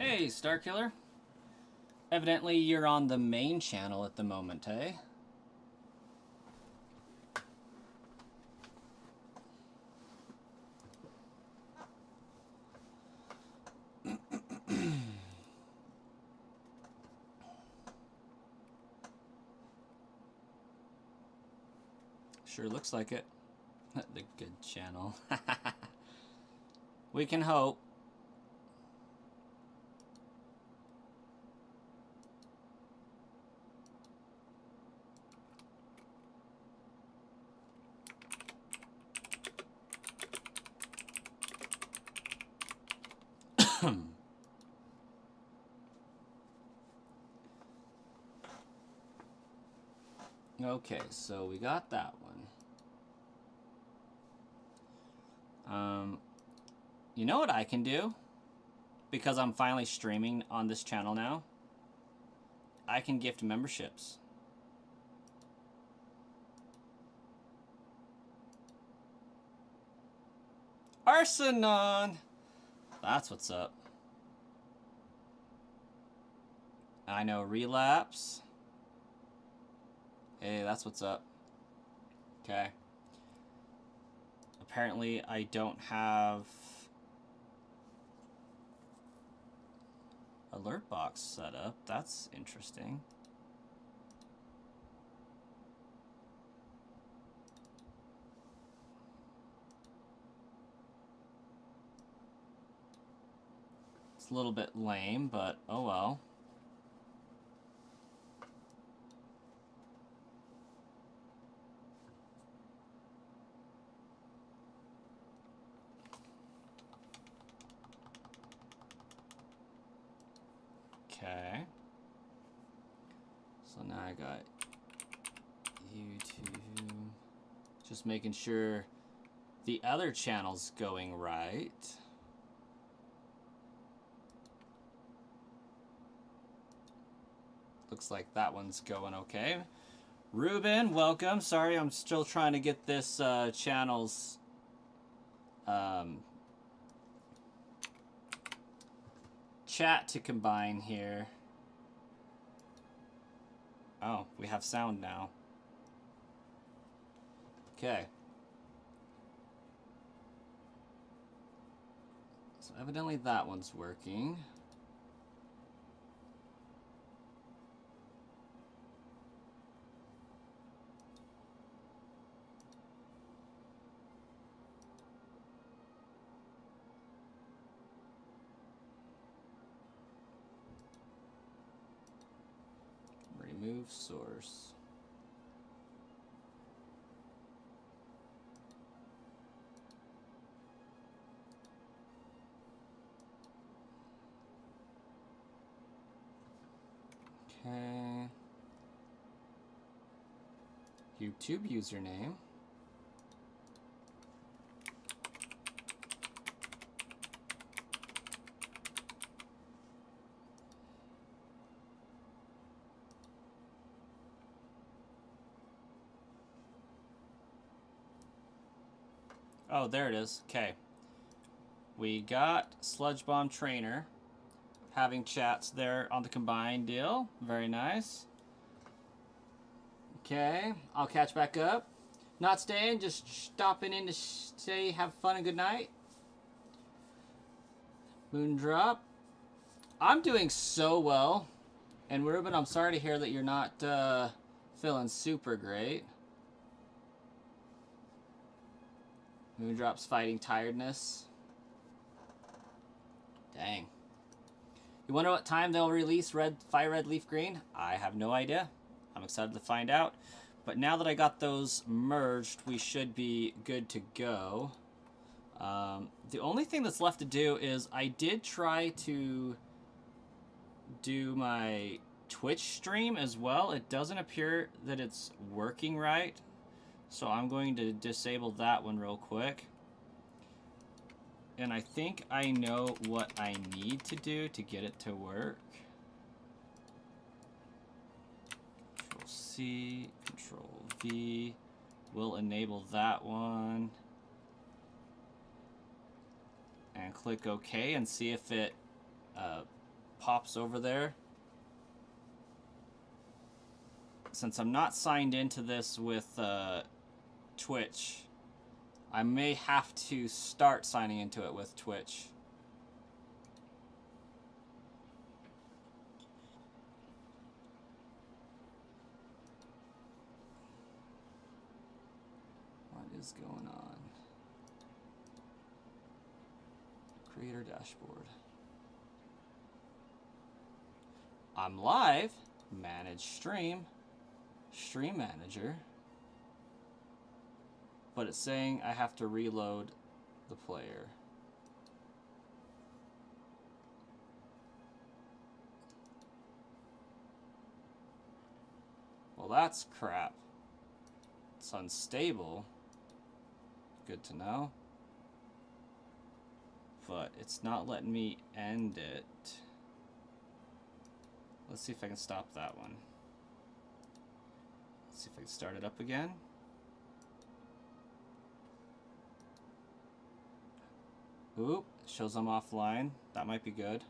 Hey, Starkiller. Evidently you're on the main channel at the moment, eh? Sure looks like it. The good channel. We can hope. Okay, so we got that one. You know what I can do? Because I'm finally streaming on this channel now. I can gift memberships. Arsenon! That's what's up. I know Relapse. Hey, that's what's up. Okay. Apparently, I don't have alert box set up. That's interesting. It's a little bit lame, but oh well. Okay. So now I got YouTube. Just making sure the other channel's going right. Looks like that one's going okay. Ruben, welcome. Sorry, I'm still trying to get this channel's chat to combine here. Oh, we have sound now. Okay. So evidently that one's working. Remove source. Okay. YouTube username. Oh, there it is. Okay. We got Sludge Bomb Trainer having chats there on the combined deal. Very nice. Okay, I'll catch back up. Not staying, just stopping in to say have fun and good night. Moondrop. I'm doing so well. And Ruben, I'm sorry to hear that you're not feeling super great. Moondrop's fighting tiredness. Dang. You wonder what time they'll release Fire Red Leaf Green? I have no idea. I'm excited to find out. But now that I got those merged, we should be good to go. The only thing that's left to do is I did try to do my Twitch stream as well. It doesn't appear that it's working right. So I'm going to disable that one real quick. And I think I know what I need to do to get it to work. Control C, Control V. We'll enable that one. And click OK and see if it pops over there. Since I'm not signed into this with Twitch, I may have to start signing into it with Twitch. What is going on? Creator dashboard. I'm live. Manage stream. Stream manager. But it's saying I have to reload the player. Well, that's crap. It's unstable. Good to know. But it's not letting me end it. Let's see if I can stop that one. Let's see if I can start it up again. Oop, it shows I'm offline. That might be good.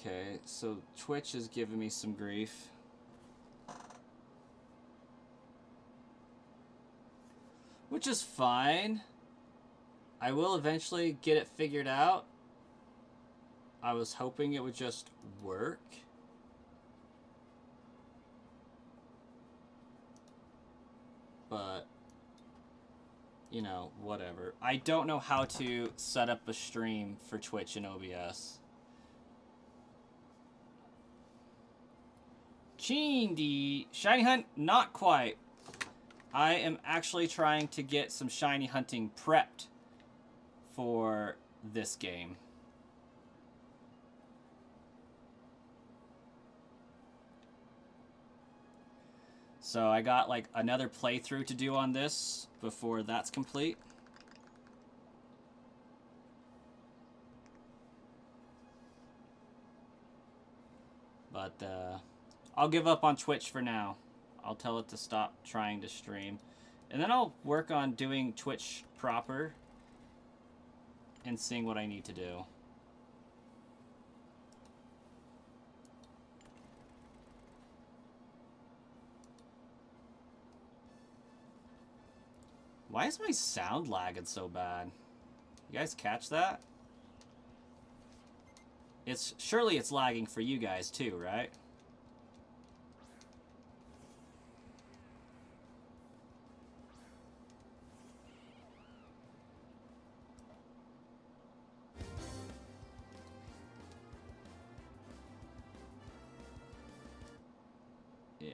Okay, so Twitch is giving me some grief. Which is fine. I will eventually get it figured out. I was hoping it would just work. But, you know, whatever. I don't know how to set up a stream for Twitch in OBS. Chindy, Shiny Hunt, not quite. I am actually trying to get some shiny hunting prepped for this game. So I got like another playthrough to do on this before that's complete. But I'll give up on Twitch for now. I'll tell it to stop trying to stream. And then I'll work on doing Twitch proper and seeing what I need to do. Why is my sound lagging so bad? You guys catch that? Surely it's lagging for you guys too, right? Yeah.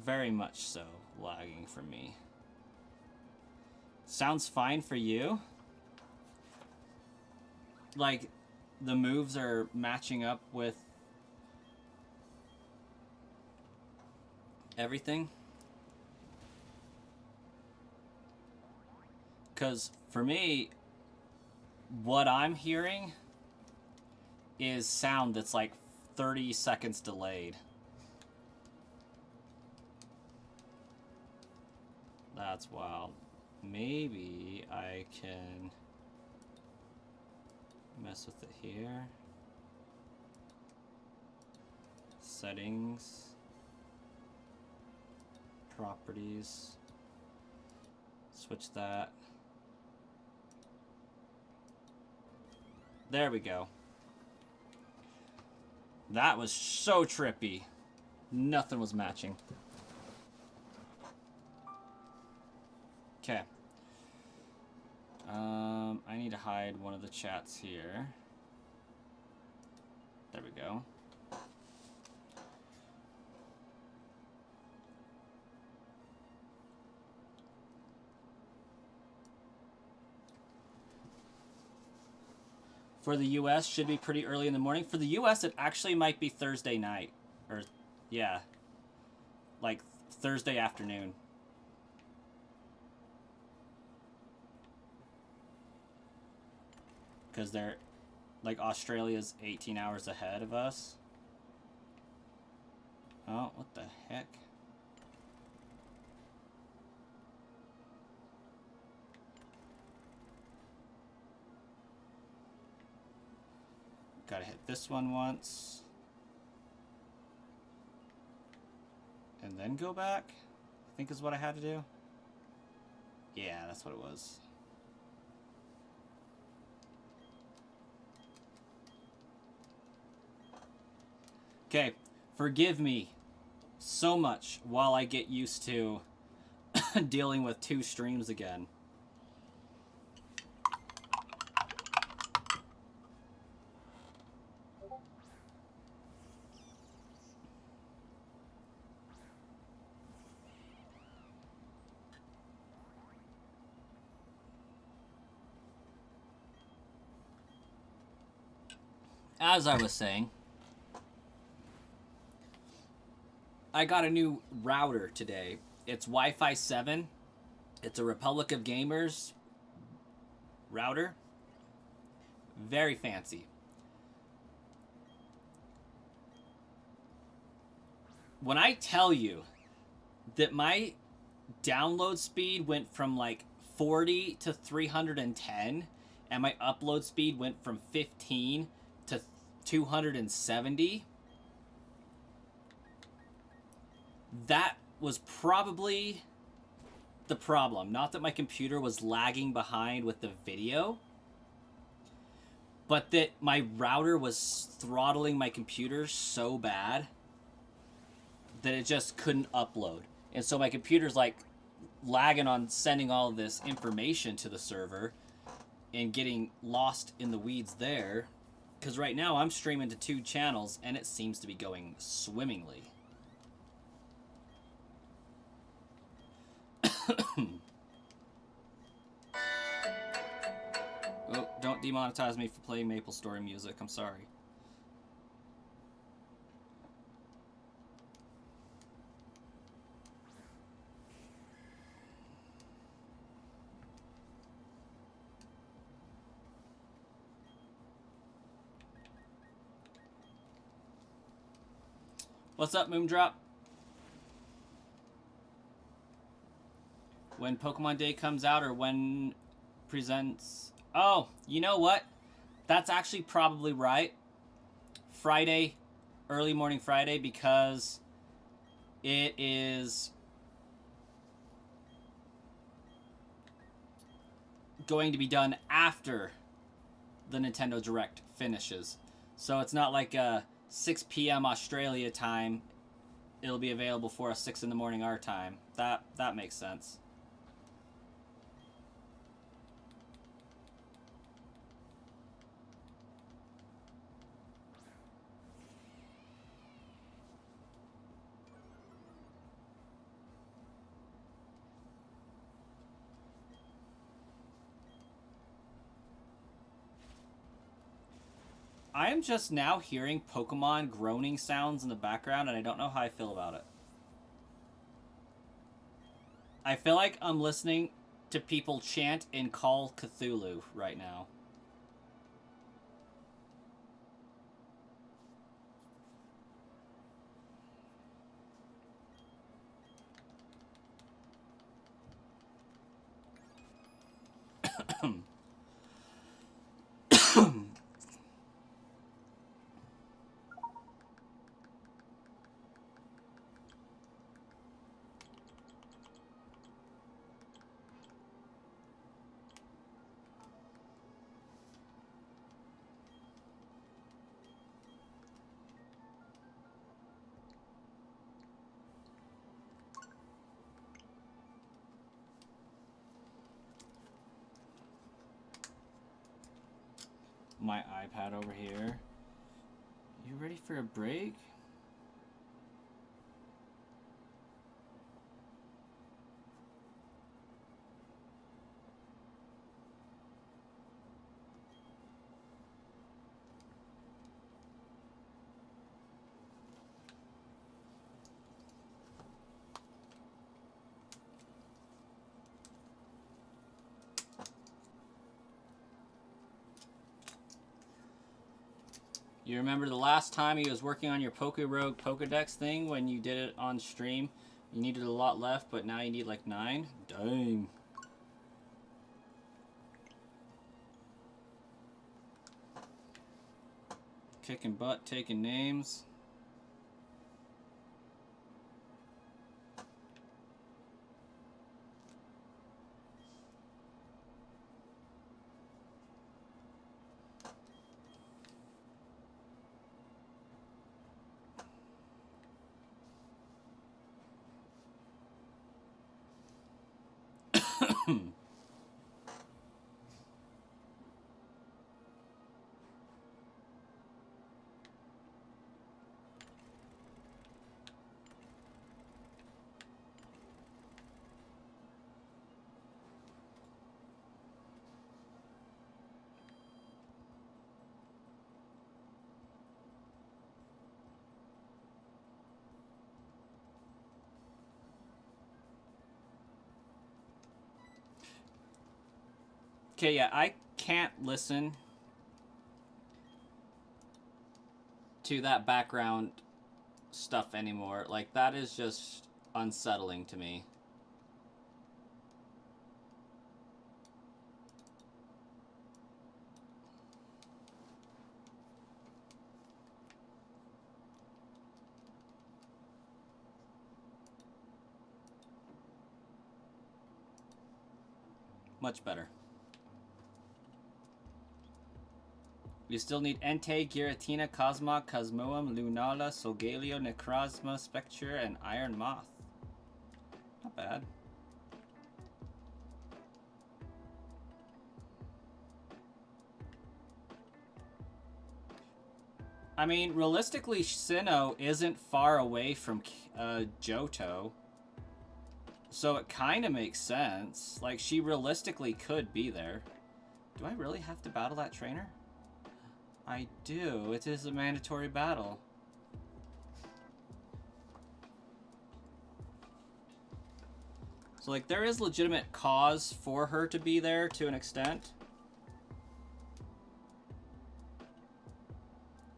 Very much so lagging for me. Sounds fine for you? Like, the moves are matching up with everything? Because for me, what I'm hearing is sound that's like 30 seconds delayed. That's wild. Maybe I can mess with it here. Settings. Properties. Switch that. There we go. That was so trippy. Nothing was matching. Okay. I need to hide one of the chats here. There we go. For the US, should be pretty early in the morning. For the US, it actually might be Thursday night. Or, yeah. Like, Thursday afternoon. because they're like Australia's 18 hours ahead of us. Oh, what the heck? Gotta hit this one once. And then go back, I think is what I had to do. Yeah, that's what it was. Okay, forgive me so much while I get used to dealing with 2 streams again. As I was saying, I got a new router today. It's Wi-Fi 7. It's a Republic of Gamers router. Very fancy. When I tell you that my download speed went from like 40 to 310 and my upload speed went from 15 to 270, that was probably the problem. Not that my computer was lagging behind with the video, but that my router was throttling my computer so bad that it just couldn't upload. And so my computer's like lagging on sending all of this information to the server and getting lost in the weeds there. Because right now I'm streaming to 2 channels and it seems to be going swimmingly. Oh, don't demonetize me for playing Maple Story music. I'm sorry. What's up, Moondrop? When Pokemon Day comes out or when presents... Oh, you know what? That's actually probably right. Friday, early morning Friday, because it is going to be done after the Nintendo Direct finishes. So it's not like a 6 p.m. Australia time. It'll be available for us 6 in the morning our time. That makes sense. I am just now hearing Pokemon groaning sounds in the background, and I don't know how I feel about it. I feel like I'm listening to people chant and call Cthulhu right now. My iPad over here. You ready for a break? You remember the last time he was working on your Rogue Pokedex thing when you did it on stream? You needed a lot left, but now you need like 9? Dang. Kicking butt, taking names. Okay, yeah, I can't listen to that background stuff anymore. Like, that is just unsettling to me. Much better. You still need Entei, Giratina, Cosmog, Cosmoem, Lunala, Solgaleo, Necrozma, Spectre, and Iron Moth. Not bad. I mean, realistically, Sinnoh isn't far away from Johto. So it kind of makes sense. Like, she realistically could be there. Do I really have to battle that trainer? I do. It is a mandatory battle. So, like, there is legitimate cause for her to be there to an extent.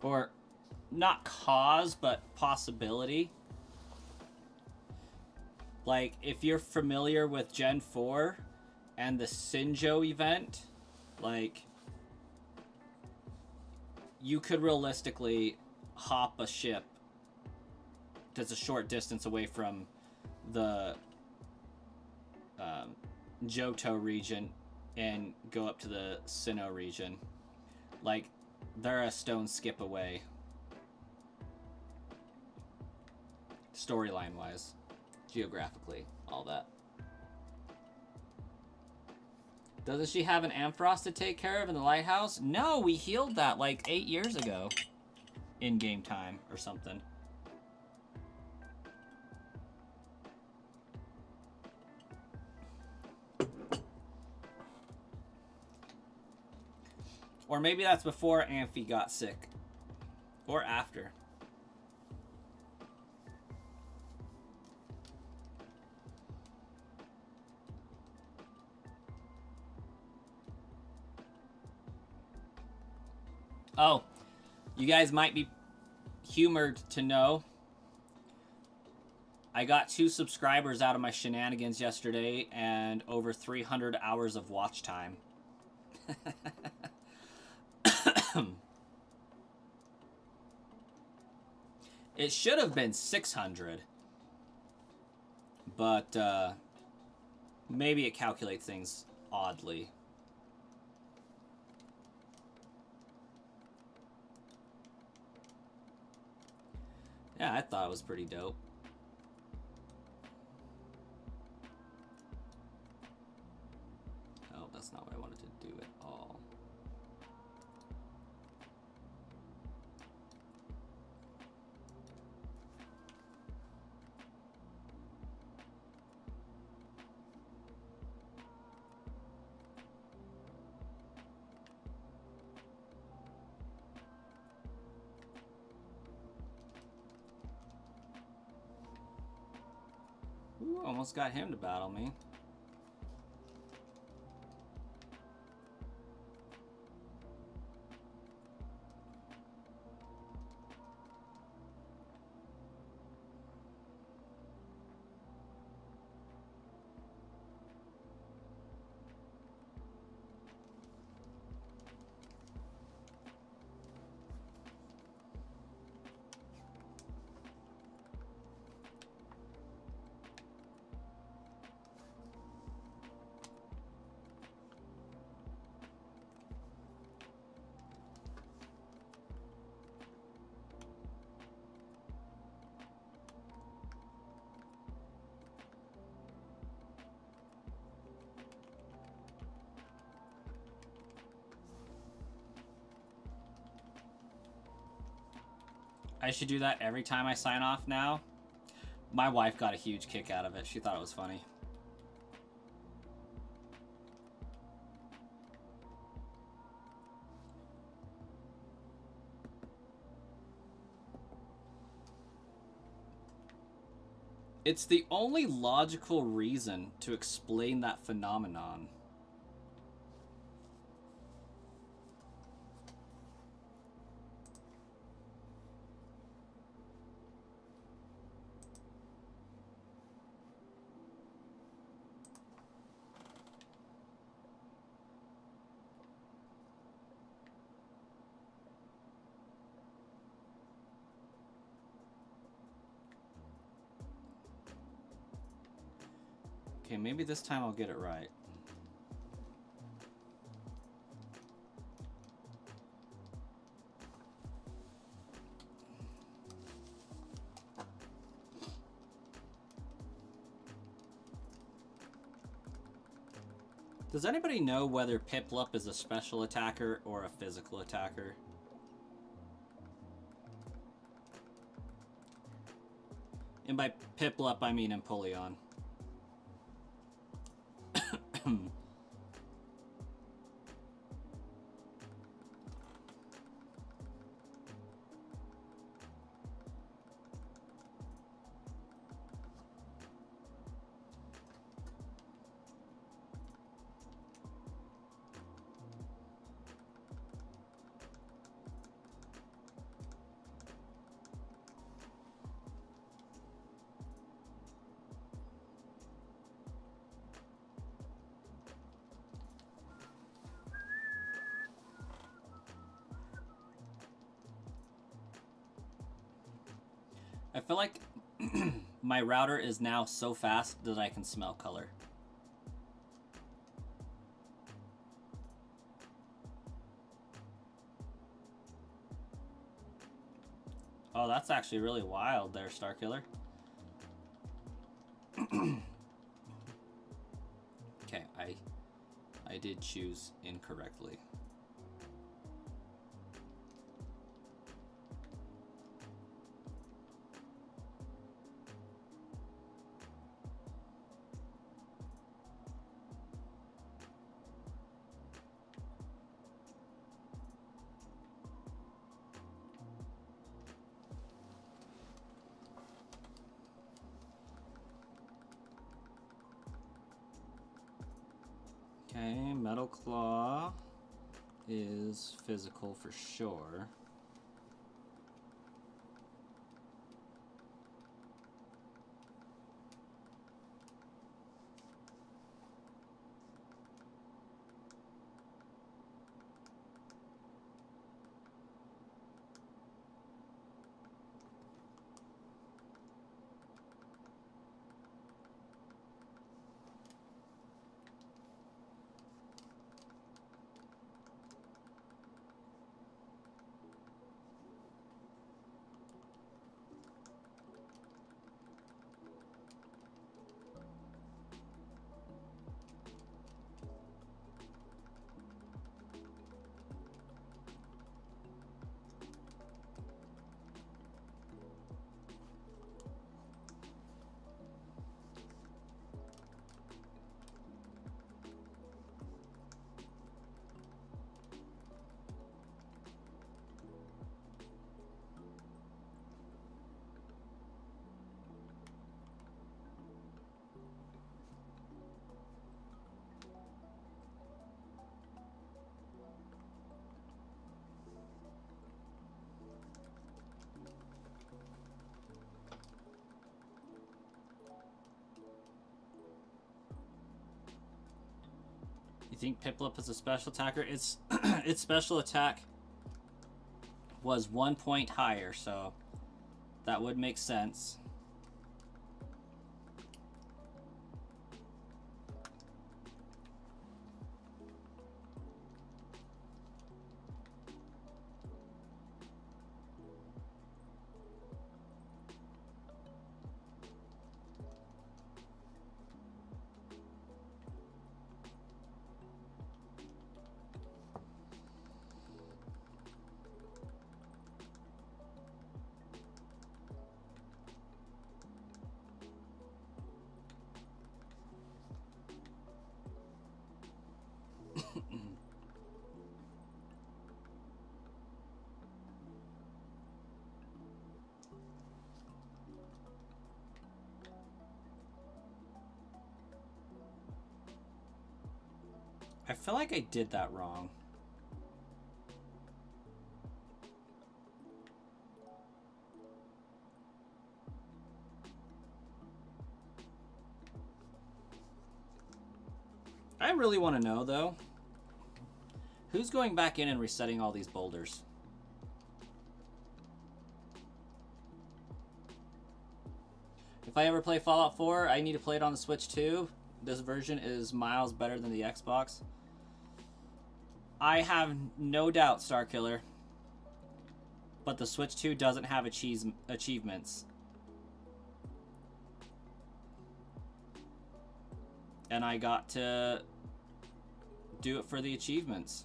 Or, not cause, but possibility. Like, if you're familiar with Gen 4 and the Sinjo event, like, you could realistically hop a ship that's a short distance away from the Johto region and go up to the Sinnoh region. Like, they're a stone skip away. Storyline-wise. Geographically. All that. Doesn't she have an Ampharos to take care of in the lighthouse? No, we healed that like 8 years ago. In game time or something. Or maybe that's before Amphi got sick. Or after. Oh, you guys might be humored to know I got 2 subscribers out of my shenanigans yesterday and over 300 hours of watch time. It should have been 600. But maybe it calculates things oddly. Yeah, I thought it was pretty dope. Oh, that's not what I wanted to do at all. Ooh, almost got him to battle me. I should do that every time I sign off now. My wife got a huge kick out of it. She thought it was funny. It's the only logical reason to explain that phenomenon. Okay, maybe this time I'll get it right. Does anybody know whether Piplup is a special attacker or a physical attacker? And by Piplup, I mean Empoleon. I feel like my router is now so fast that I can smell color. Oh, that's actually really wild there, Starkiller. Okay, I did choose incorrectly. Okay, Metal Claw is physical for sure. You think Piplup is a special attacker? Its its special attack was 1 point higher, so that would make sense. I feel like I did that wrong. I really want to know, though, who's going back in and resetting all these boulders? If I ever play Fallout 4, I need to play it on the Switch too. This version is miles better than the Xbox. I have no doubt, Starkiller, but the Switch 2 doesn't have achievements. And I got to do it for the achievements.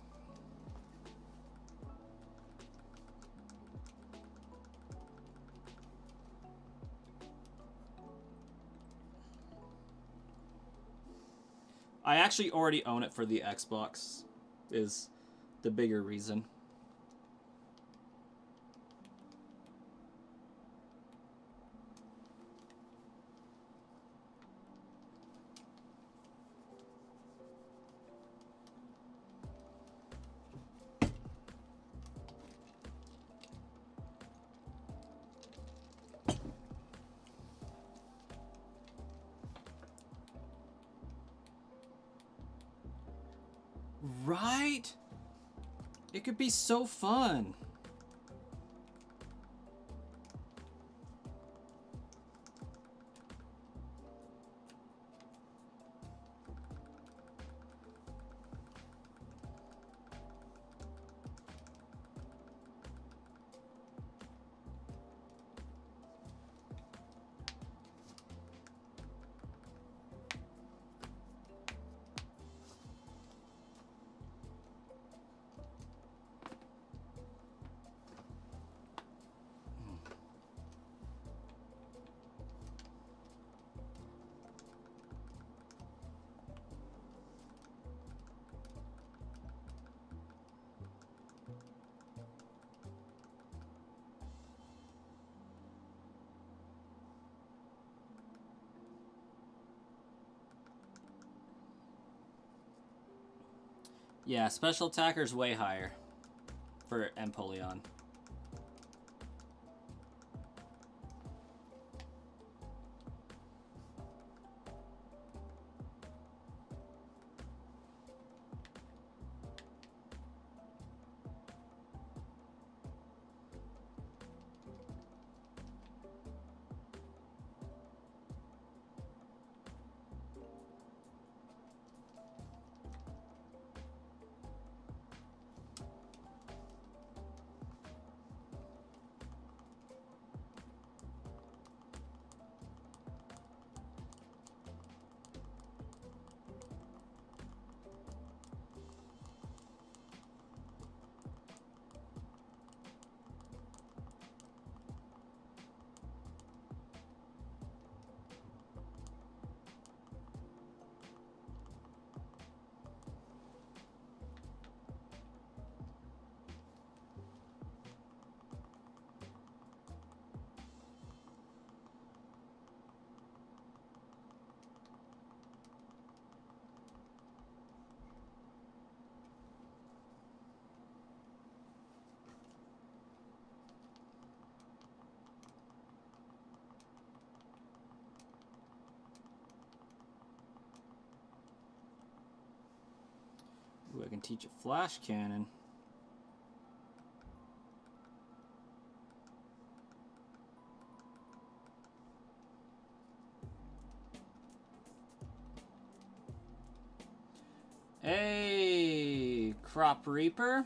I actually already own it for the Xbox, is the bigger reason. Right? It could be so fun. Yeah, special attacker's way higher for Empoleon. Ooh, I can teach it Flash Cannon. Hey, Crop Reaper.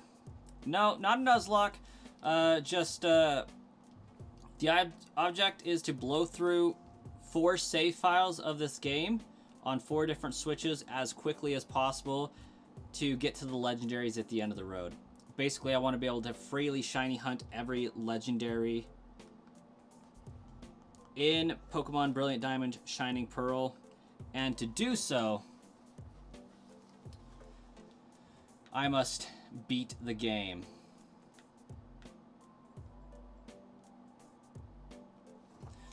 No, not a Nuzlocke. The object is to blow through 4 save files of this game on 4 different switches as quickly as possible to get to the legendaries at the end of the road. Basically, I want to be able to freely shiny hunt every legendary in Pokemon Brilliant Diamond, Shining Pearl, and to do so, I must beat the game.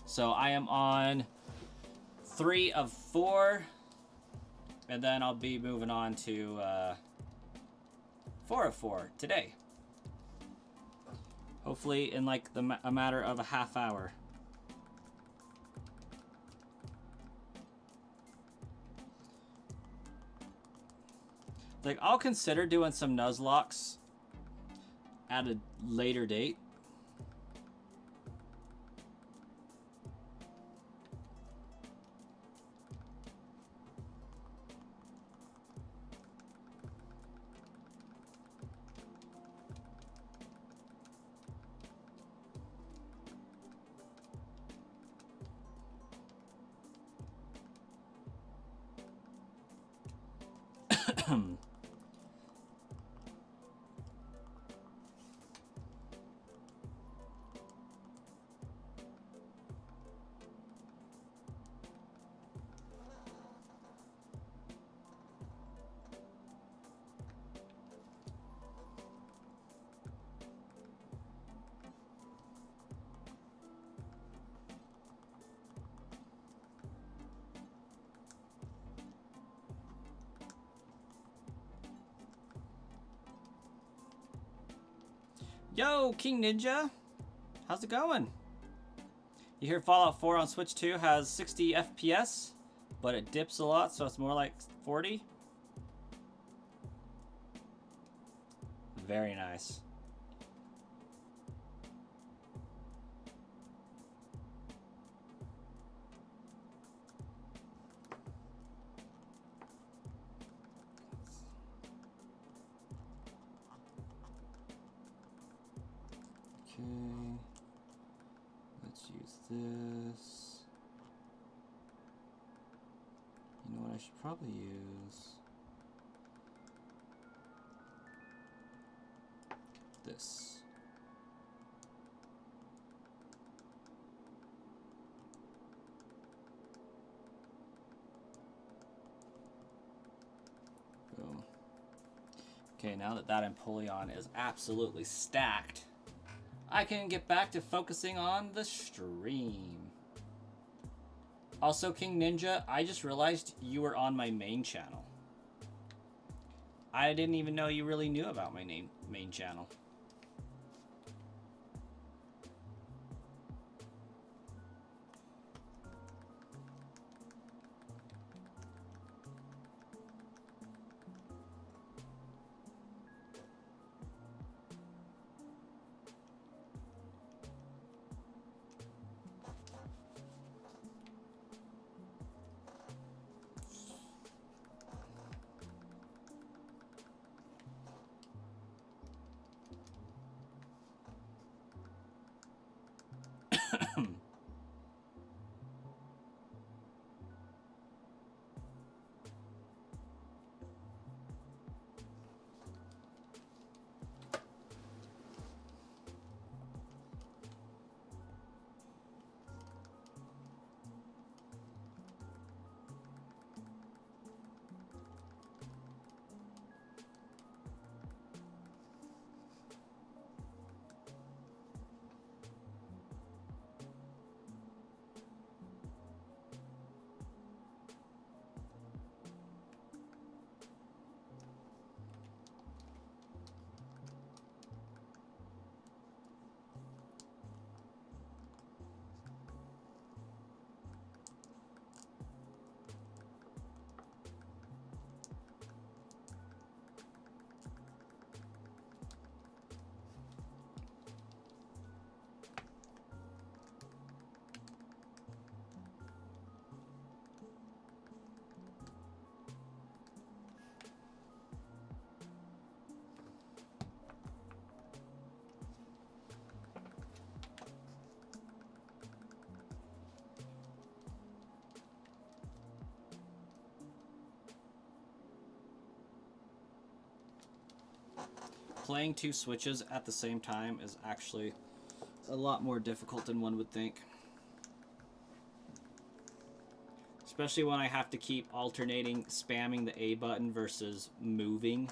So I am on 3 of 4 And then I'll be moving on to 404 today. Hopefully in like a matter of a half hour. Like, I'll consider doing some Nuzlocks at a later date. Yo, King Ninja! How's it going? You hear Fallout 4 on Switch 2 has 60 FPS, but it dips a lot, so it's more like 40? Very nice. Okay, let's use this. You know what I should probably use? This. Boom. Okay, now that that Empoleon is absolutely stacked, I can get back to focusing on the stream. Also, King Ninja, I just realized you were on my main channel. I didn't even know you really knew about my main channel. Playing two Switches at the same time is actually a lot more difficult than one would think. Especially when I have to keep alternating spamming the A button versus moving.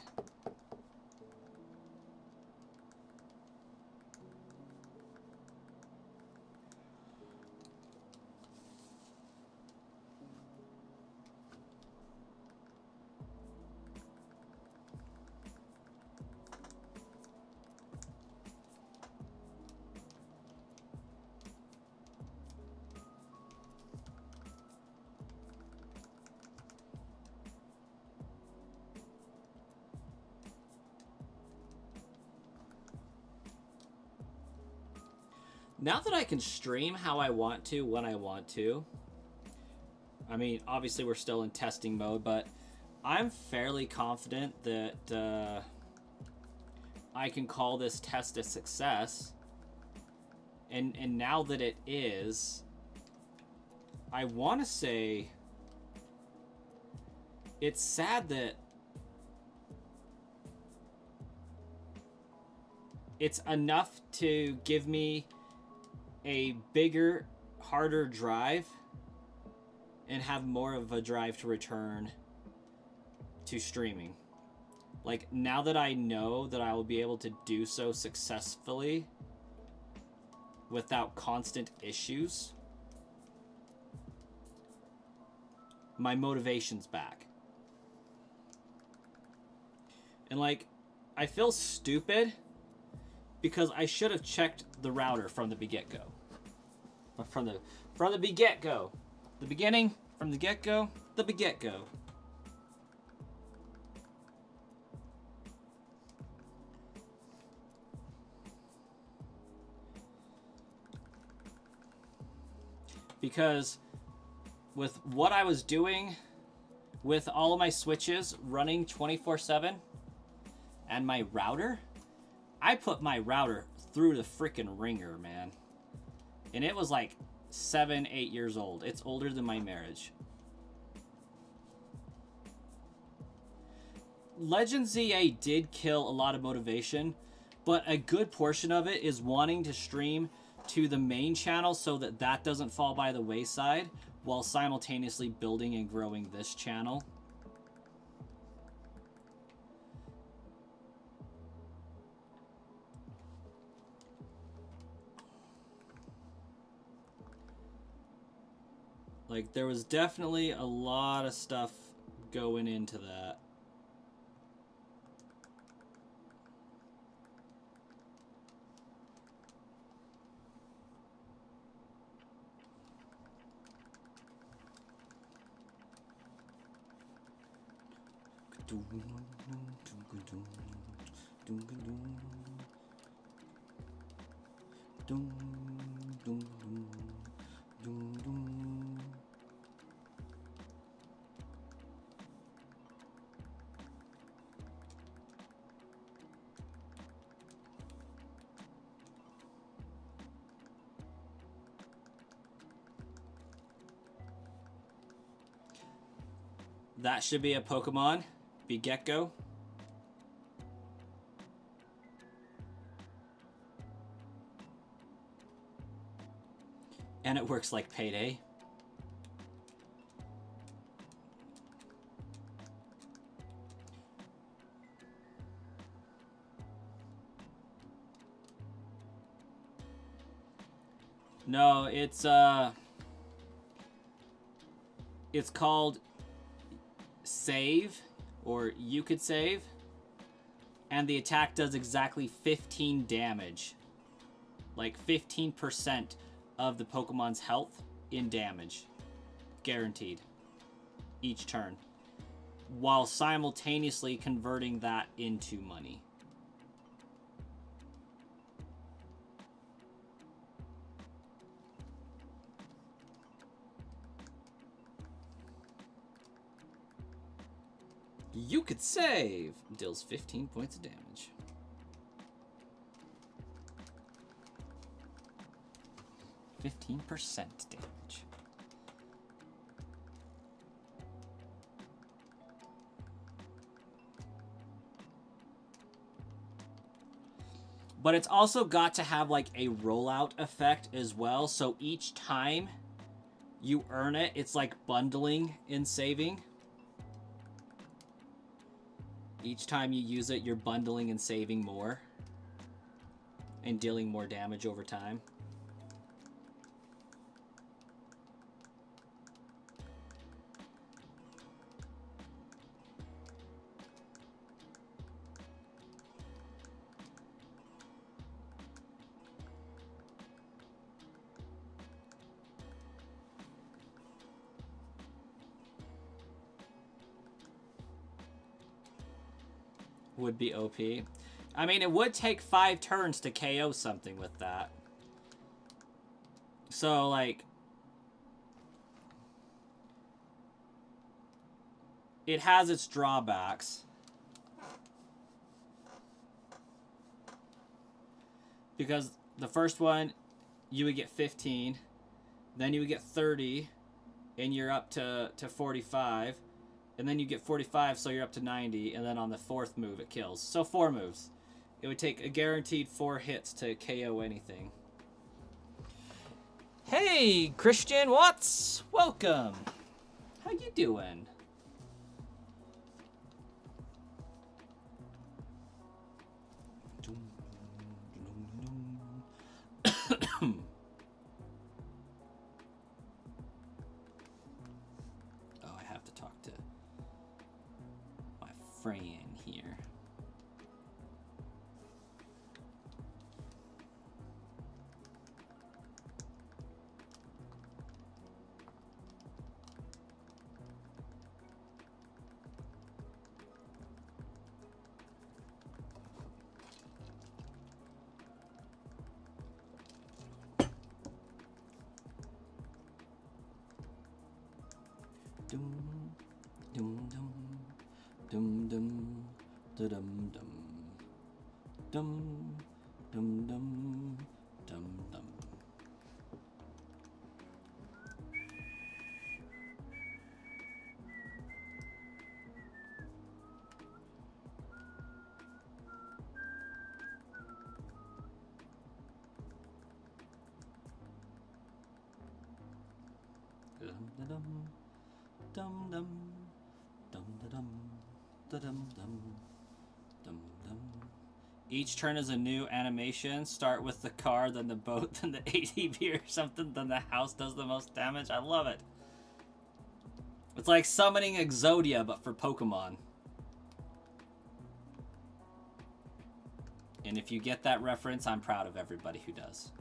Now that I can stream how I want to, when I want to, I mean, obviously we're still in testing mode, but I'm fairly confident that I can call this test a success. And now that it is, I want to say it's sad that it's enough to give me a bigger, harder drive and have more of a drive to return to streaming. Like, now that I know that I will be able to do so successfully without constant issues, my motivation's back. And, like, I feel stupid because I should have checked the router from the get-go. From the get-go. The beginning, from the get-go, the get-go. Because with what I was doing with all of my switches running 24/7 and my router, I put my router through the freaking ringer, man. And it was like 7, 8 years old. It's older than my marriage. Legend ZA did kill a lot of motivation, but a good portion of it is wanting to stream to the main channel so that that doesn't fall by the wayside while simultaneously building and growing this channel. Like, there was definitely a lot of stuff going into that. That should be a Pokemon. Be Gecko. And it works like Payday. No, it's called Save, or you could save, and the attack does exactly 15 damage. Like 15% of the Pokemon's health in damage. Guaranteed. Each turn. While simultaneously converting that into money. You could save! Deals 15 points of damage. %15 damage. But it's also got to have like a rollout effect as well. So each time you earn it, it's like bundling and saving. Each time you use it, you're bundling and saving more. And dealing more damage over time. Would be OP. I mean, it would take 5 turns to KO something with that. So, like, it has its drawbacks. Because the first one, you would get 15, then you would get 30, and you're up to 45, and then you get 45, so you're up to 90, and then on the fourth move it kills. So 4 moves. It would take a guaranteed 4 hits to KO anything. Hey, Christian Watts! Welcome! How you doing? Here. Dum dum dum dum dum. Dum dum dum dum dum dum dum. Dum dum dum dum dum dum dum dum. Each turn is a new animation. Start with the car, then the boat, then the ATV or something, then the house does the most damage. I love it. It's like summoning Exodia, but for Pokemon. And if you get that reference, I'm proud of everybody who does.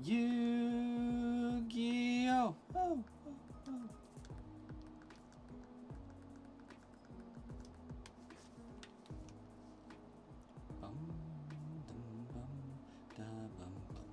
Yu-Gi-Oh! Oh, oh, oh. Bum, dum, bum, da, bum, bum.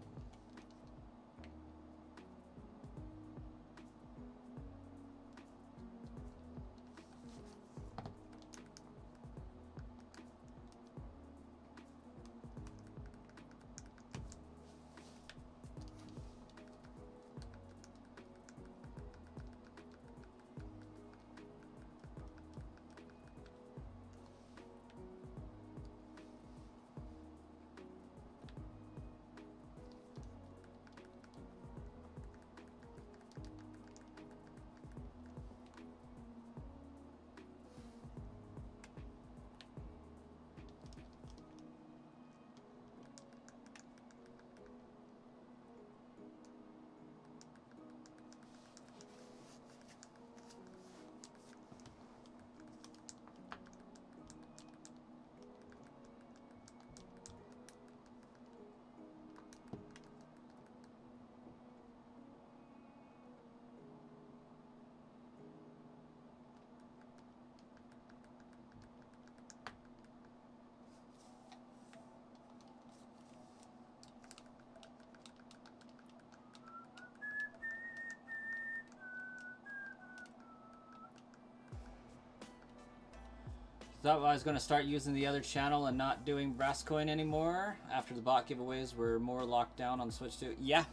Thought I was going to start using the other channel and not doing Brascoin anymore after the bot giveaways were more locked down on Switch 2. Yeah.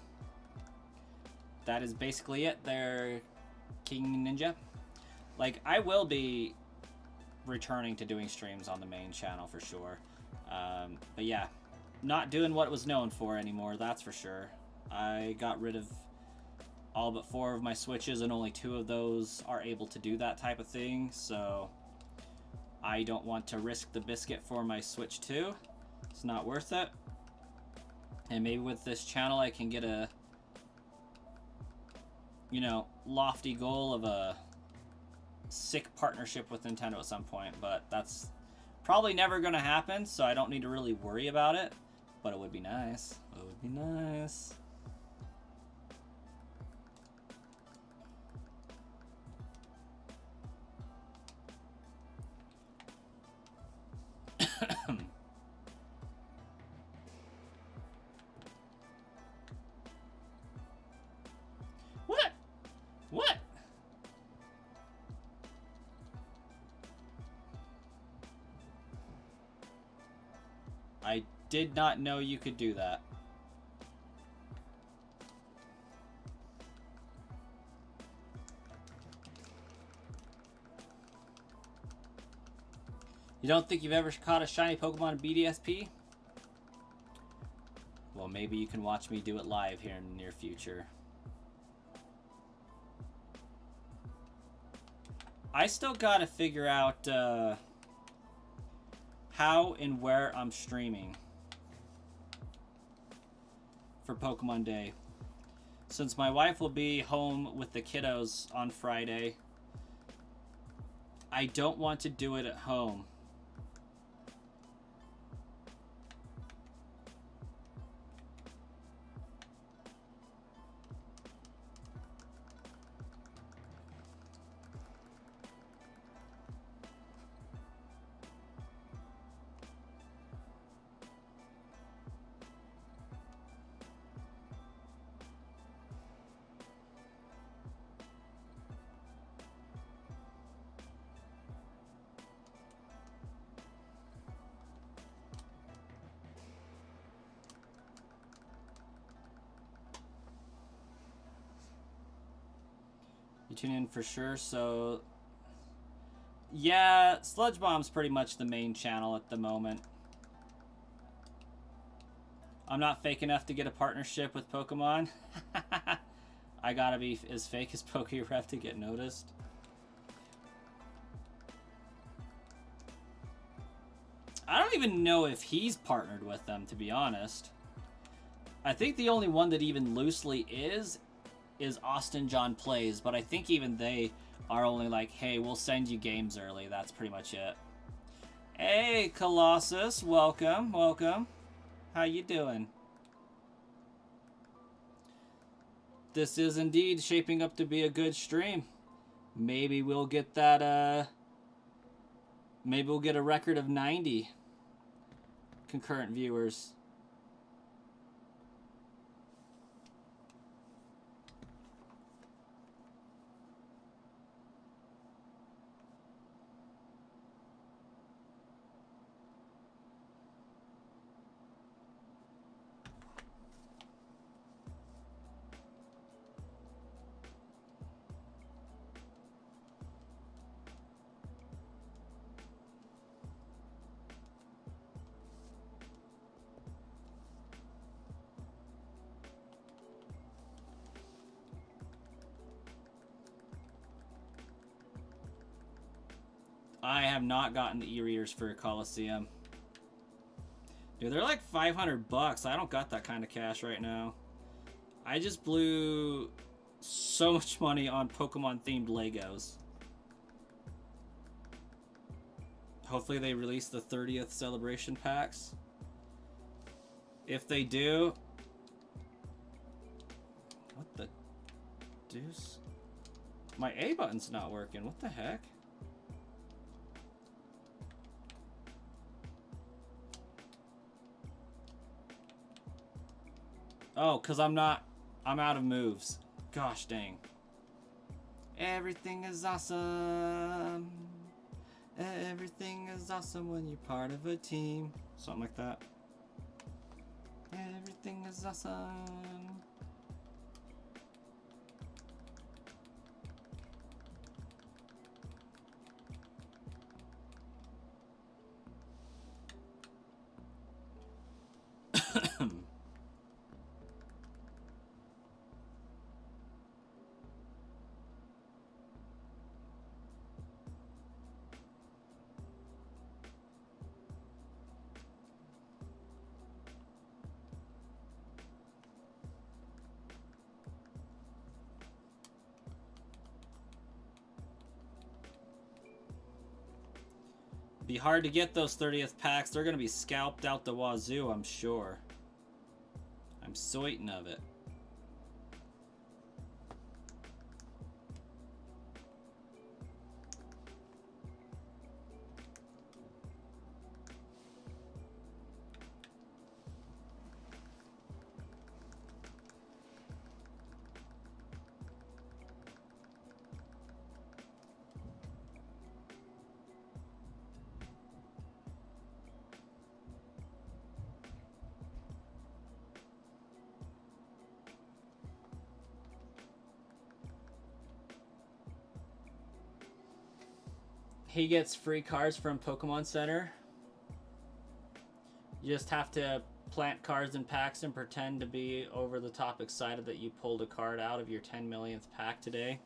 That is basically it there, King Ninja. Like, I will be returning to doing streams on the main channel for sure. But yeah, not doing what it was known for anymore, that's for sure. I got rid of all but 4 of my Switches, and only 2 of those are able to do that type of thing, so I don't want to risk the biscuit for my Switch 2. It's not worth it. And maybe with this channel I can get a, you know, lofty goal of a sick partnership with Nintendo at some point, but that's probably never going to happen, so I don't need to really worry about it. But it would be nice. It would Be nice. What? What? I did not know you could do that. You don't think you've ever caught a shiny Pokemon BDSP? Well, maybe you can watch me do it live here in the near future. I still gotta figure out how and where I'm streaming for Pokemon Day. Since my wife will be home with the kiddos on Friday, I don't want to do it at home. You tune in for sure, so... Yeah, Sludge Bomb's pretty much the main channel at the moment. I'm not fake enough to get a partnership with Pokemon. I gotta be as fake as PokeRef to get noticed. I don't even know if he's partnered with them, to be honest. I think the only one that even loosely is Austin John Plays, but I think even they are only like, hey, we'll send you games early. That's pretty much it. Hey, Colossus, welcome, welcome. How you doing? This is indeed shaping up to be a good stream. Maybe we'll get that, maybe we'll get a record of 90 concurrent viewers. I have not gotten the e-readers for Colosseum. Dude, they're like 500 bucks. I don't got that kind of cash right now. I just blew so much money on Pokemon-themed Legos. Hopefully they release the 30th celebration packs. If they do... What the deuce? My A button's not working. What the heck? Oh, because I'm out of moves. Gosh dang. Everything is awesome. Everything is awesome when you're part of a team. Something like that. Everything is awesome. Be hard to get those 30th packs. They're going to be scalped out the wazoo, I'm sure. I'm certain of it. He gets free cards from Pokemon Center. You just have to plant cards in packs and pretend to be over the top excited that you pulled a card out of your 10 millionth pack today.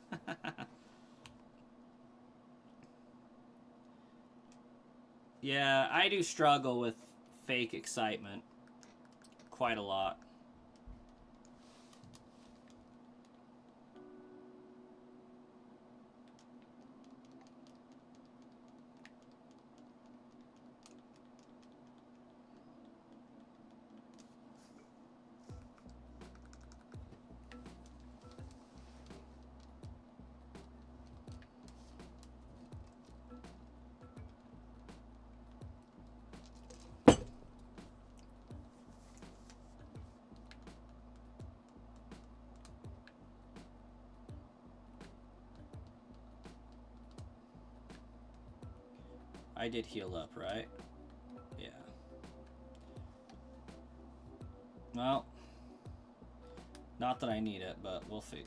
Yeah, I do struggle with fake excitement quite a lot. I did heal up, right? Yeah. Well, not that I need it, but we'll figure.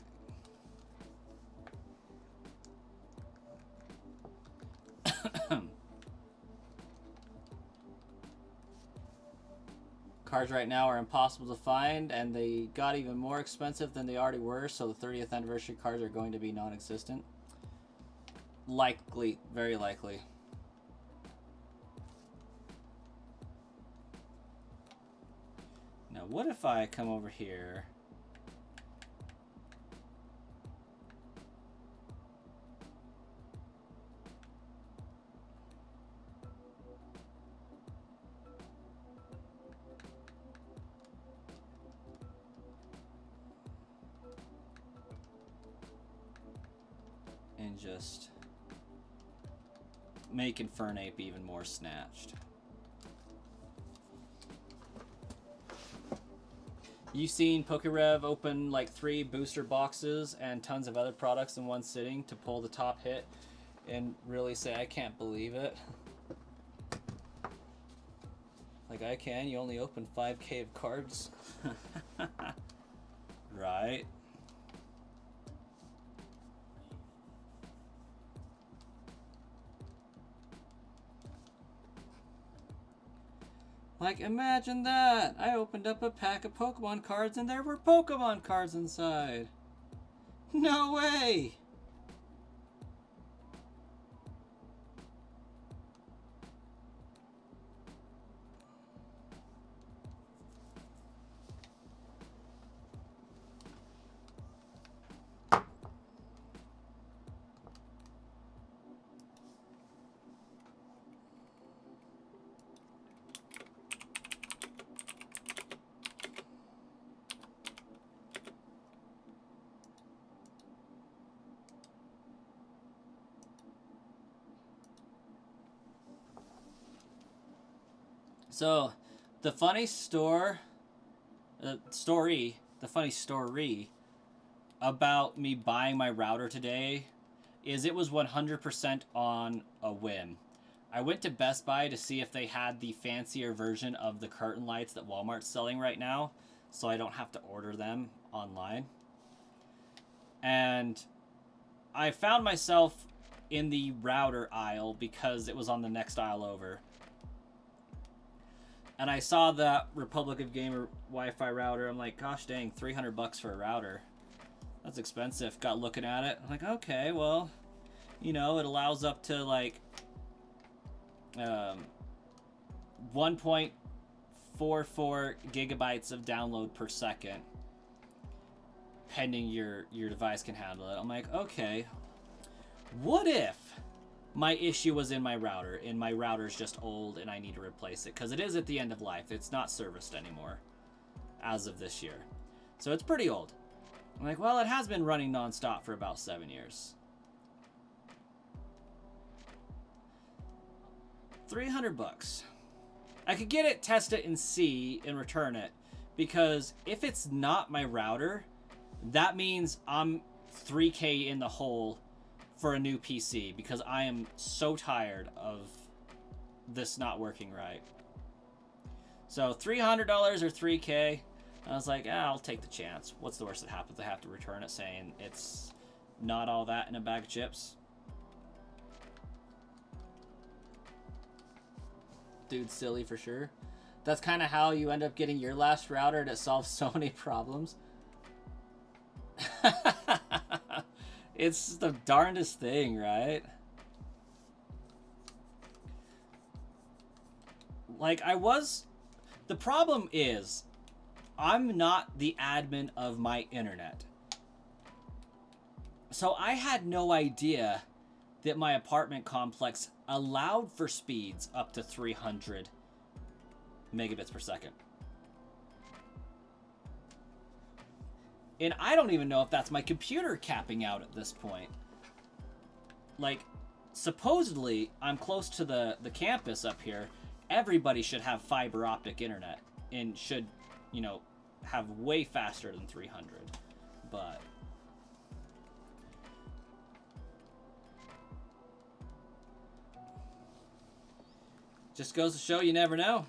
Cards right now are impossible to find, and they got even more expensive than they already were, so the 30th anniversary cards are going to be non-existent. Likely, very likely. Now, what if I come over here? And just make Infernape even more snatched. You've seen PokeRev open like 3 booster boxes and tons of other products in one sitting to pull the top hit and really say, I can't believe it. Like I can, you only open 5K of cards. Right? Like, imagine that! I opened up a pack of Pokemon cards and there were Pokemon cards inside! No way! So, the funny story about me buying my router today is it was 100% on a whim. I went to Best Buy to see if they had the fancier version of the curtain lights that Walmart's selling right now, so I don't have to order them online. And I found myself in the router aisle because it was on the next aisle over. And I saw the Republic of Gamer Wi-Fi router. I'm like, gosh dang, $300 for a router. That's expensive. Got looking at it. I'm like, okay, well, you know, it allows up to like 1.44 gigabytes of download per second, pending your device can handle it. I'm like, okay, what if my issue was in my router, and my router's just old and I need to replace it, because it is at the end of life. It's not serviced anymore. as of this year. So it's pretty old. I'm like, well, it has been running nonstop for about 7 years. 300 bucks. I could get it, test it, and see, and return it. Because if it's not my router, that means I'm $3K in the hole for a new PC. Because I am so tired of this not working right. So $300 or $3K. I was like, I'll take the chance. What's the worst that happens? I have to return it saying it's not all that in a bag of chips. Dude, silly for sure. That's kind of how you end up getting your last router that solves so many problems. It's the darndest thing, right? Like, the problem is, I'm not the admin of my internet. So I had no idea that my apartment complex allowed for speeds up to 300 megabits per second. And I don't even know if that's my computer capping out at this point. Like, supposedly, I'm close to the campus up here. Everybody should have fiber optic internet and should, you know, have way faster than 300. But just goes to show you never know.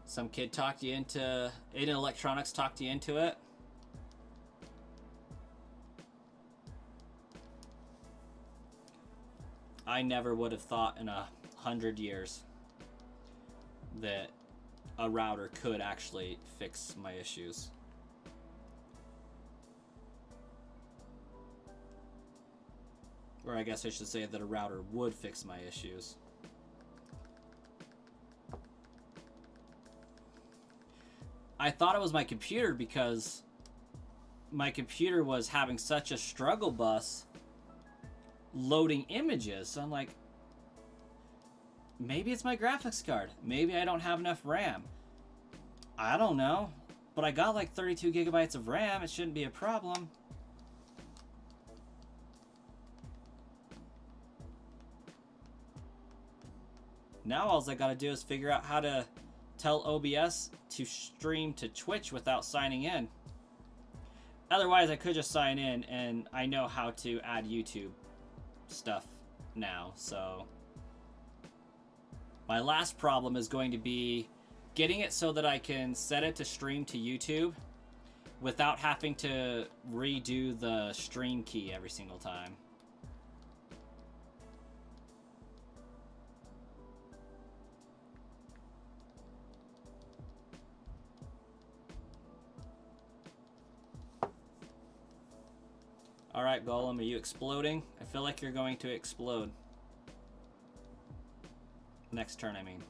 Some kid talked you into it, electronics talked you into it. I never would have thought in 100 years that a router could actually fix my issues. Or I guess I should say that a router would fix my issues. I thought it was my computer because my computer was having such a struggle bus loading images. So I'm like, maybe it's my graphics card. Maybe I don't have enough RAM. I don't know. But I got like 32 gigabytes of RAM. It shouldn't be a problem. Now all I gotta do is figure out how to tell OBS to stream to Twitch without signing in. Otherwise, I could just sign in, and I know how to add YouTube stuff now, so my last problem is going to be getting it so that I can set it to stream to YouTube without having to redo the stream key every single time. Alright, Golem, are you exploding? I feel like you're going to explode. Next turn, I mean.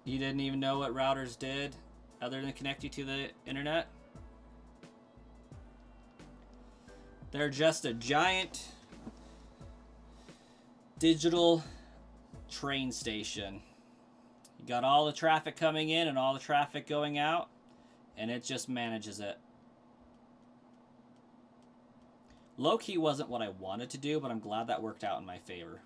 You didn't even know what routers did other than connect you to the internet? They're just a giant digital train station. You got all the traffic coming in and all the traffic going out, and it just manages it. Low-key wasn't what I wanted to do, but I'm glad that worked out in my favor.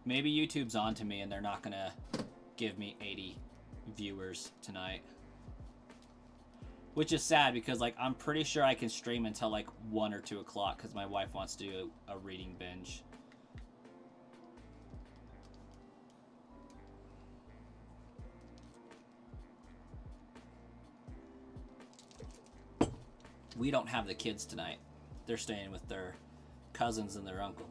Maybe YouTube's on to me and they're not gonna give me 80 viewers tonight. Which is sad because, like, I'm pretty sure I can stream until, like, 1 or 2 o'clock because my wife wants to do a reading binge. We don't have the kids tonight. They're staying with their cousins and their uncle.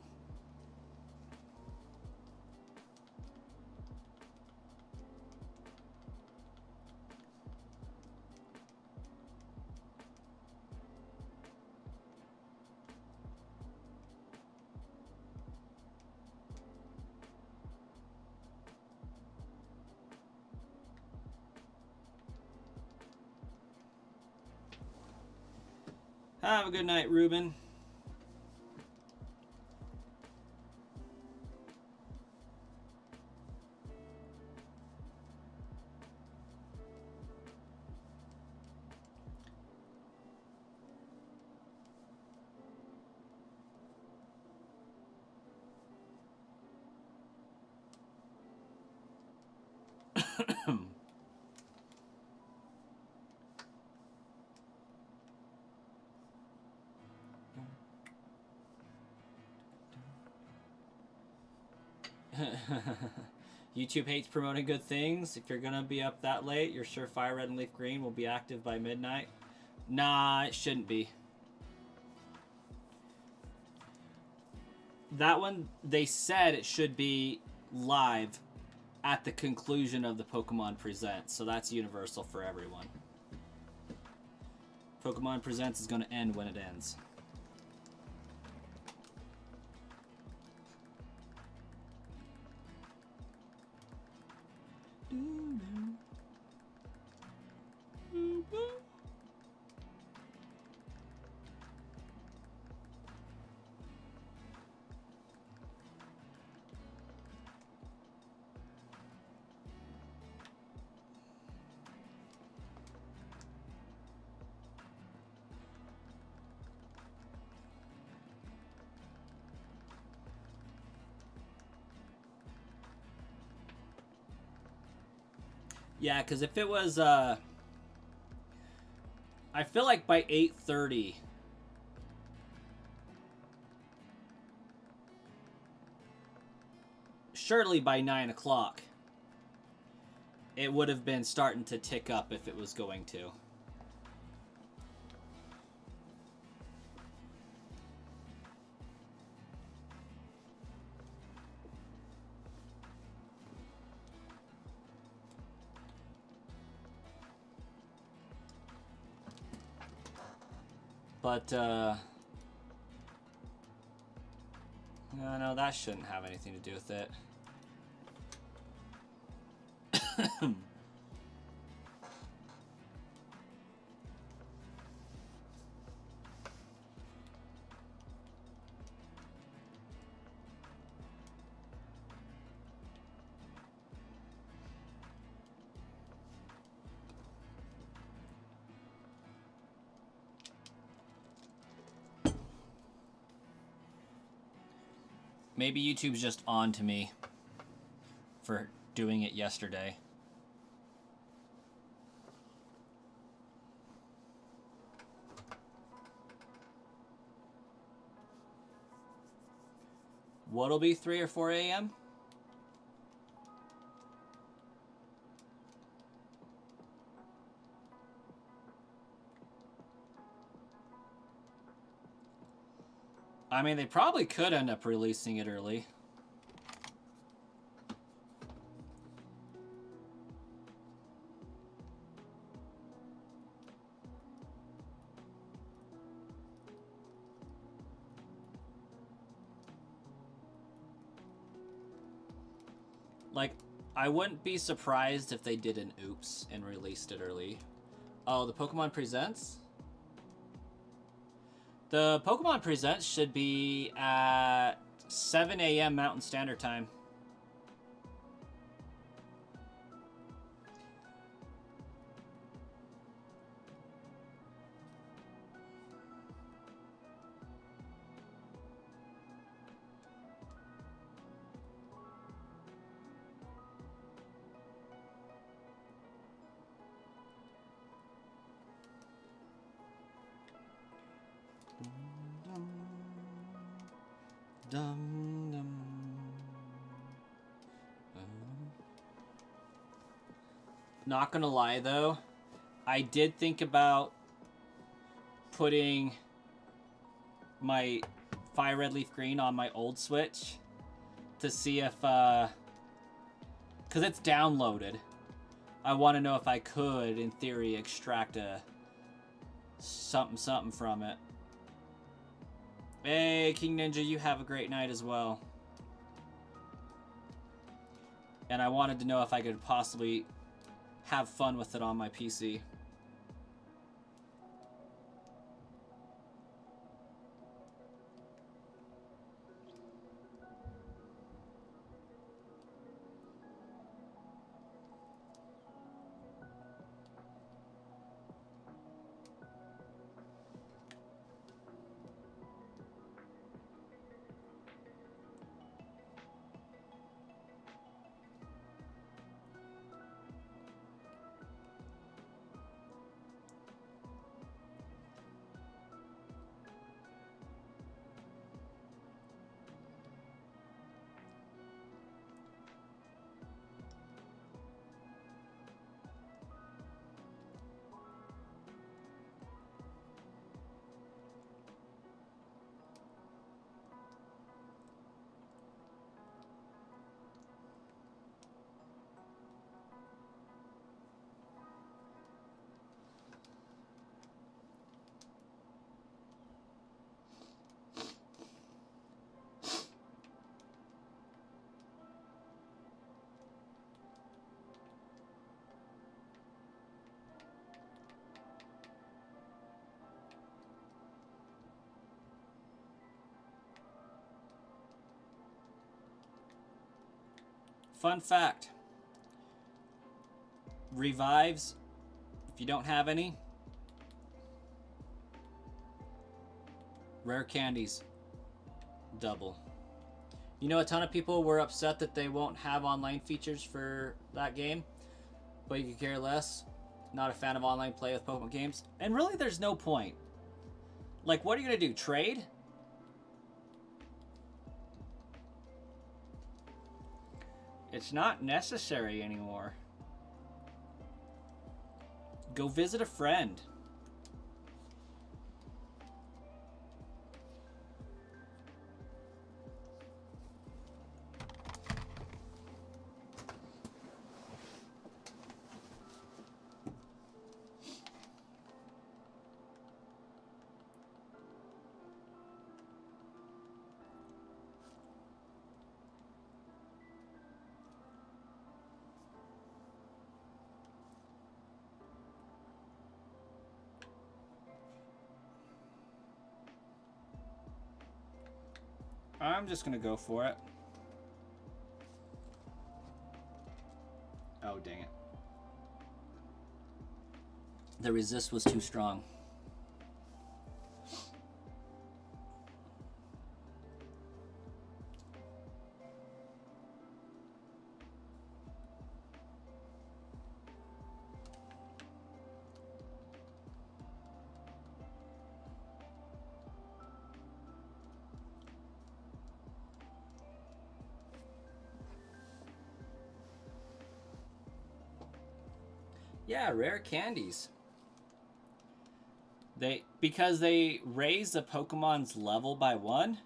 Have a good night, Ruben. YouTube hates promoting good things. If you're gonna be up that late, you're sure Fire Red and Leaf Green will be active by midnight? Nah, it shouldn't be. That one, they said it should be live at the conclusion of the Pokemon Presents, so that's universal for everyone. Pokemon Presents is gonna end when it ends. Yeah, because if it was, I feel like by 8:30, surely by 9 o'clock, it would have been starting to tick up if it was going to. But, no, that shouldn't have anything to do with it. Maybe YouTube's just on to me for doing it yesterday. What'll be 3 or 4 a.m.? I mean, they probably could end up releasing it early. Like, I wouldn't be surprised if they did an oops and released it early. Oh, the Pokemon Presents? The Pokemon Presents should be at 7 a.m. Mountain Standard Time. Dum, dum. Not gonna lie though, I did think about putting my Fire Red Leaf Green on my old Switch to see if, because it's downloaded. I want to know if I could, in theory, extract a something from it. Hey, King Ninja, you have a great night as well. And I wanted to know if I could possibly have fun with it on my PC. Fun fact. Revives, if you don't have any, rare candies, double. You know, a ton of people were upset that they won't have online features for that game, but you could care less. Not a fan of online play with Pokemon games. And really, there's no point. Like, what are you going to do? Trade? It's not necessary anymore. Go visit a friend. I'm just gonna go for it. Oh, dang it. The resist was too strong. Yeah, rare candies. Because they raise the Pokemon's level by 1,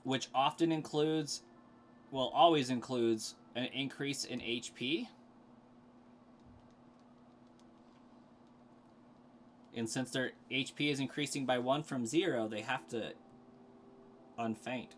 which often includes, well, always includes an increase in HP. And since their HP is increasing by 1 from 0, they have to unfaint.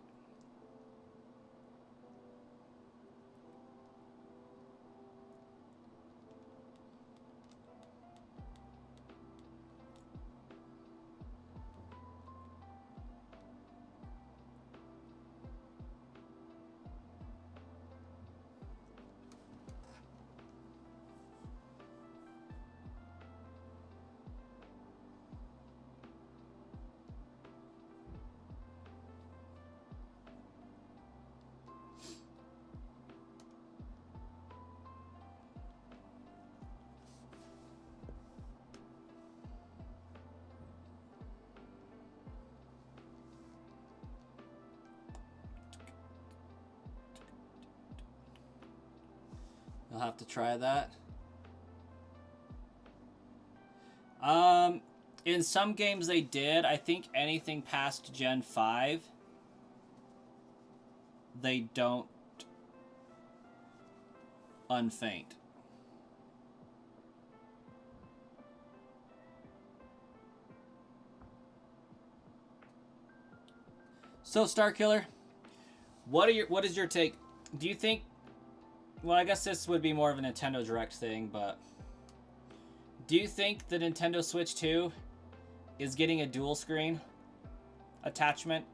I'll have to try that. In some games they did. I think anything past Gen 5, they don't unfaint. So, Starkiller, what is your take? Do you think... Well, I guess this would be more of a Nintendo Direct thing, but... Do you think the Nintendo Switch 2 is getting a dual screen attachment?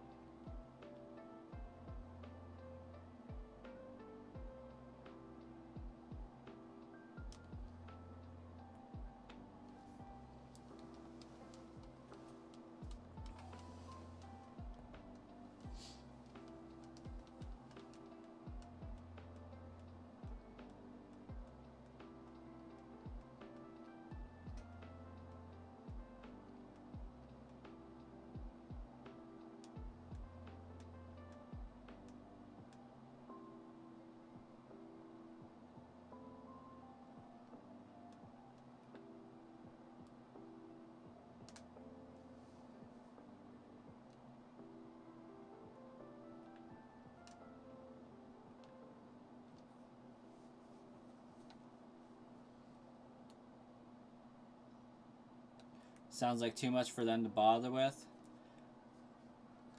Sounds like too much for them to bother with.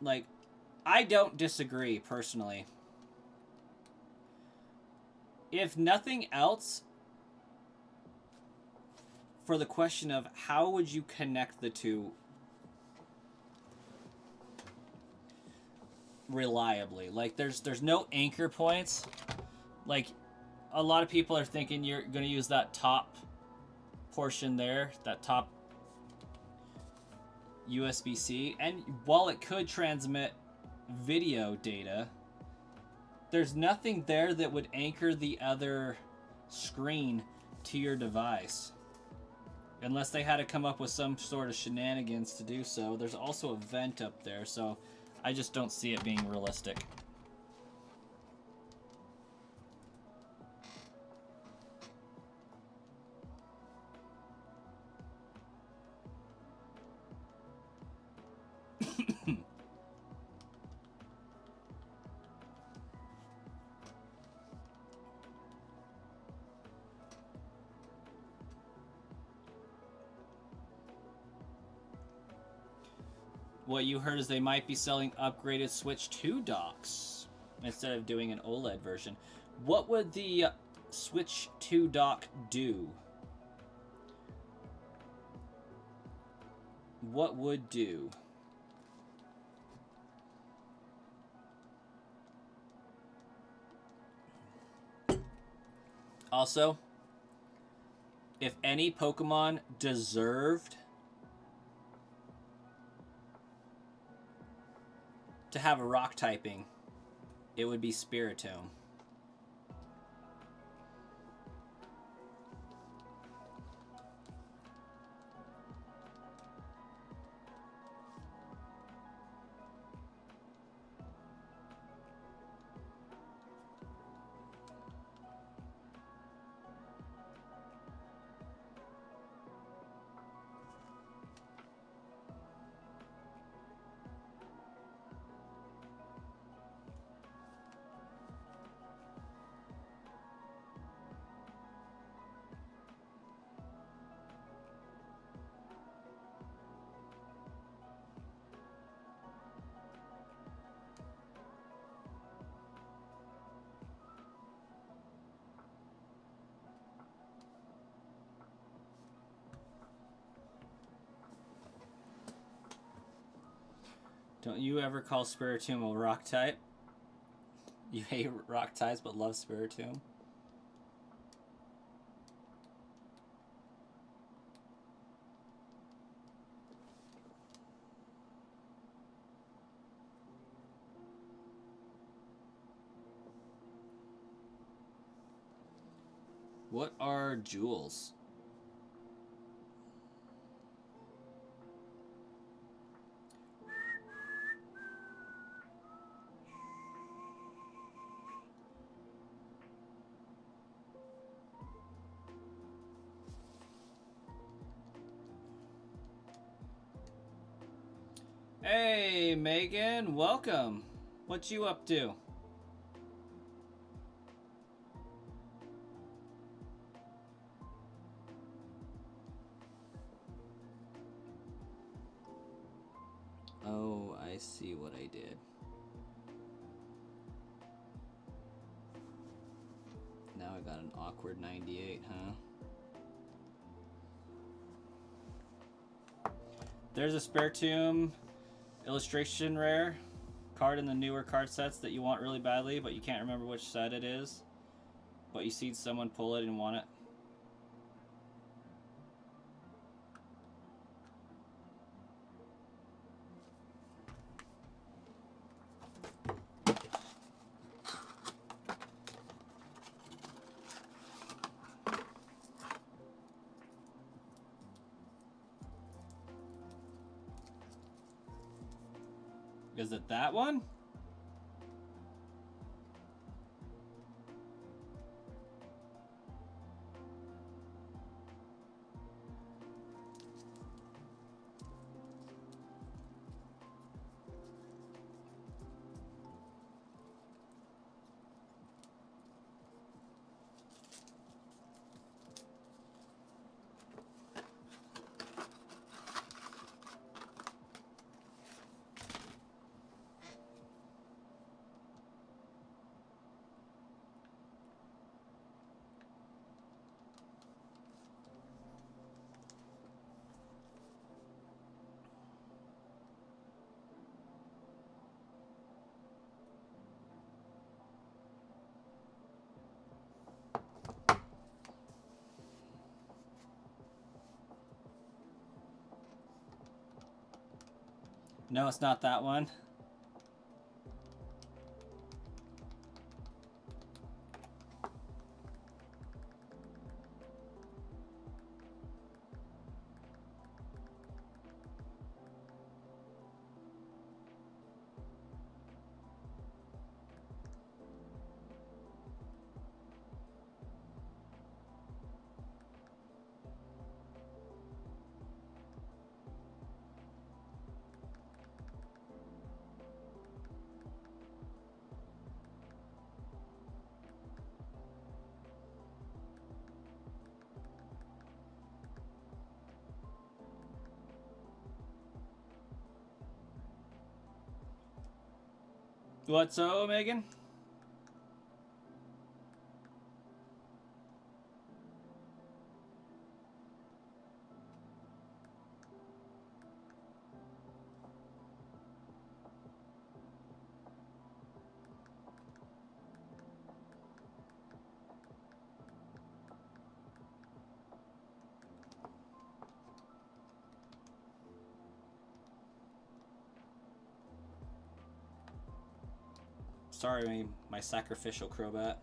Like, I don't disagree, personally. If nothing else, for the question of how would you connect the two reliably? Like, there's no anchor points. Like, a lot of people are thinking you're going to use that top portion there, that top USB-C, and while it could transmit video data, there's nothing there that would anchor the other screen to your device. Unless they had to come up with some sort of shenanigans to do so. There's also a vent up there, so I just don't see it being realistic. What you heard is they might be selling upgraded Switch 2 docks instead of doing an OLED version. What would the Switch 2 dock do? What would do? Also, if any Pokemon deserved to have a rock typing, it would be Spiritomb. Don't you ever call Spiritomb a rock type? You hate rock types but love Spiritomb? What are jewels? Hey, Megan, welcome. What you up to? Oh, I see what I did. Now I got an awkward 98, huh? There's a Spiritomb illustration rare card in the newer card sets that you want really badly, but you can't remember which set it is. But you see someone pull it and want it. Is it that one? No, it's not that one. What's up, Megan? Sorry, my sacrificial Crobat.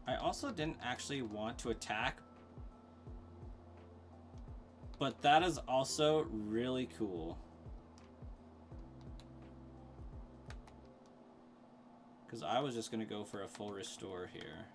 I also didn't actually want to attack, but that is also really cool. Because I was just going to go for a full restore here.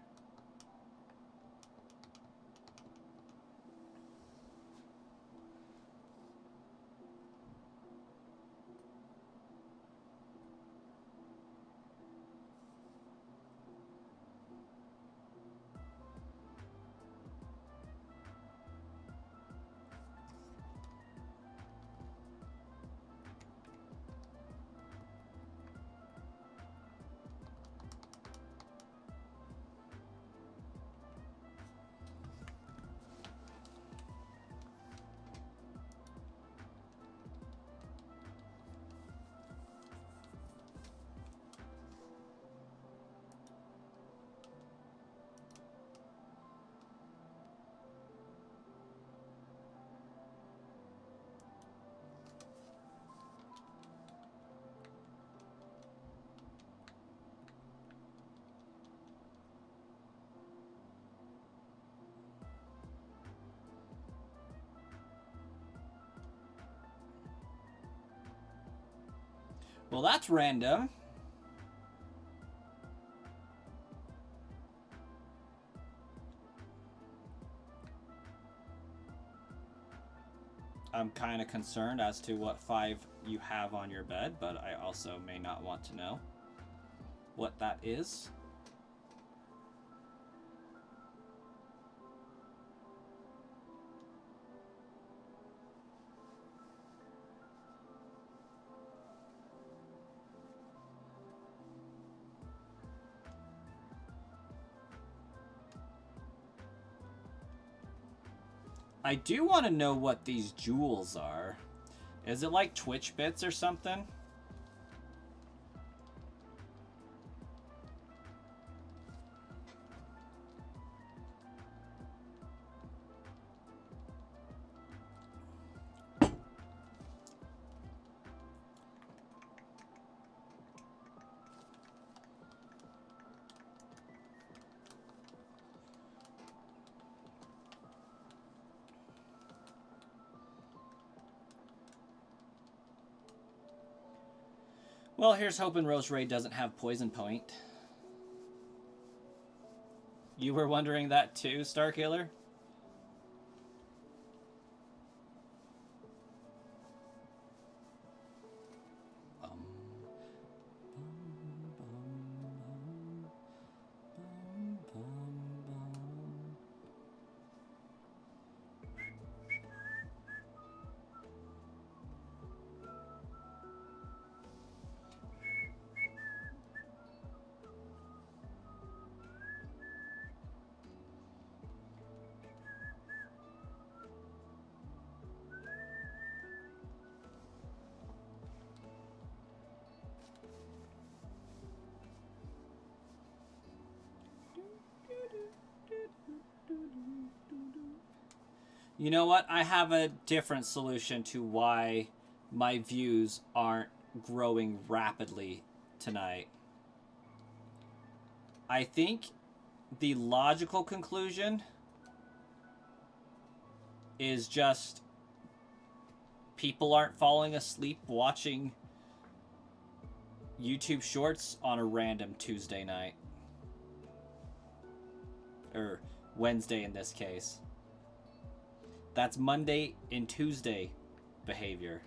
Well, that's random. I'm kind of concerned as to what 5 you have on your bed, but I also may not want to know what that is. I do want to know what these jewels are. Is it like Twitch bits or something? Well, here's hoping Rose Ray doesn't have Poison Point. You were wondering that too, Starkiller? You know what? I have a different solution to why my views aren't growing rapidly tonight. I think the logical conclusion is just people aren't falling asleep watching YouTube Shorts on a random Tuesday night. Or Wednesday in this case. That's Monday and Tuesday behavior.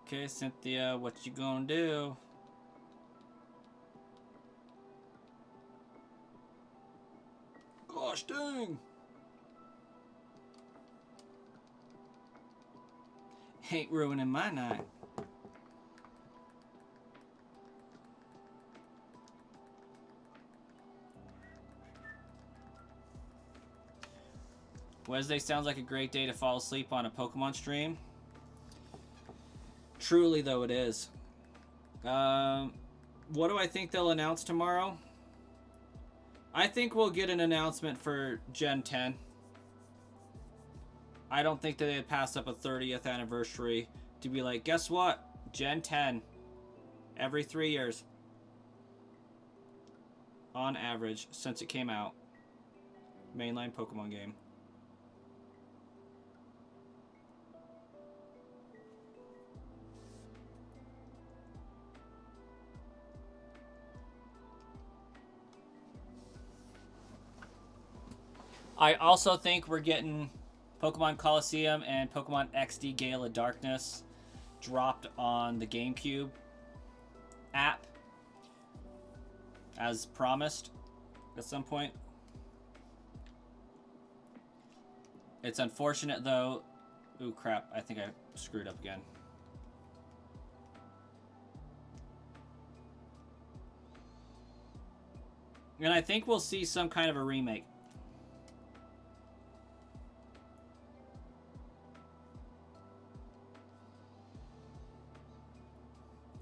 Okay, Cynthia, what you gonna do? Gosh dang! Ain't ruining my night. Wednesday sounds like a great day to fall asleep on a Pokemon stream. Truly, though, it is. What do I think they'll announce tomorrow? I think we'll get an announcement for Gen 10. I don't think that they'd pass up a 30th anniversary to be like, guess what? Gen 10. Every 3 years. On average, since it came out. Mainline Pokemon game. I also think we're getting Pokemon Colosseum and Pokemon XD Gale of Darkness dropped on the GameCube app as promised at some point. It's unfortunate though. Ooh, crap. I think I screwed up again. And I think we'll see some kind of a remake.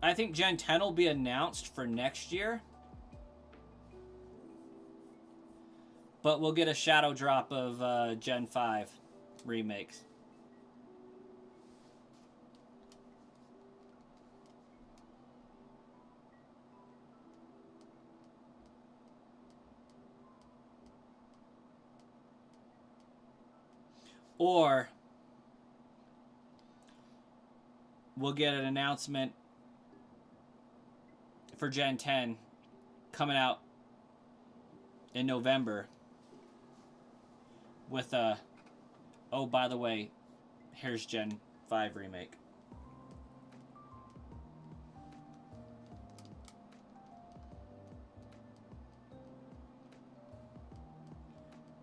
I think Gen 10 will be announced for next year. But we'll get a shadow drop of Gen 5 remakes. Or we'll get an announcement for Gen 10 coming out in November with a, oh, by the way, here's Gen 5 remake.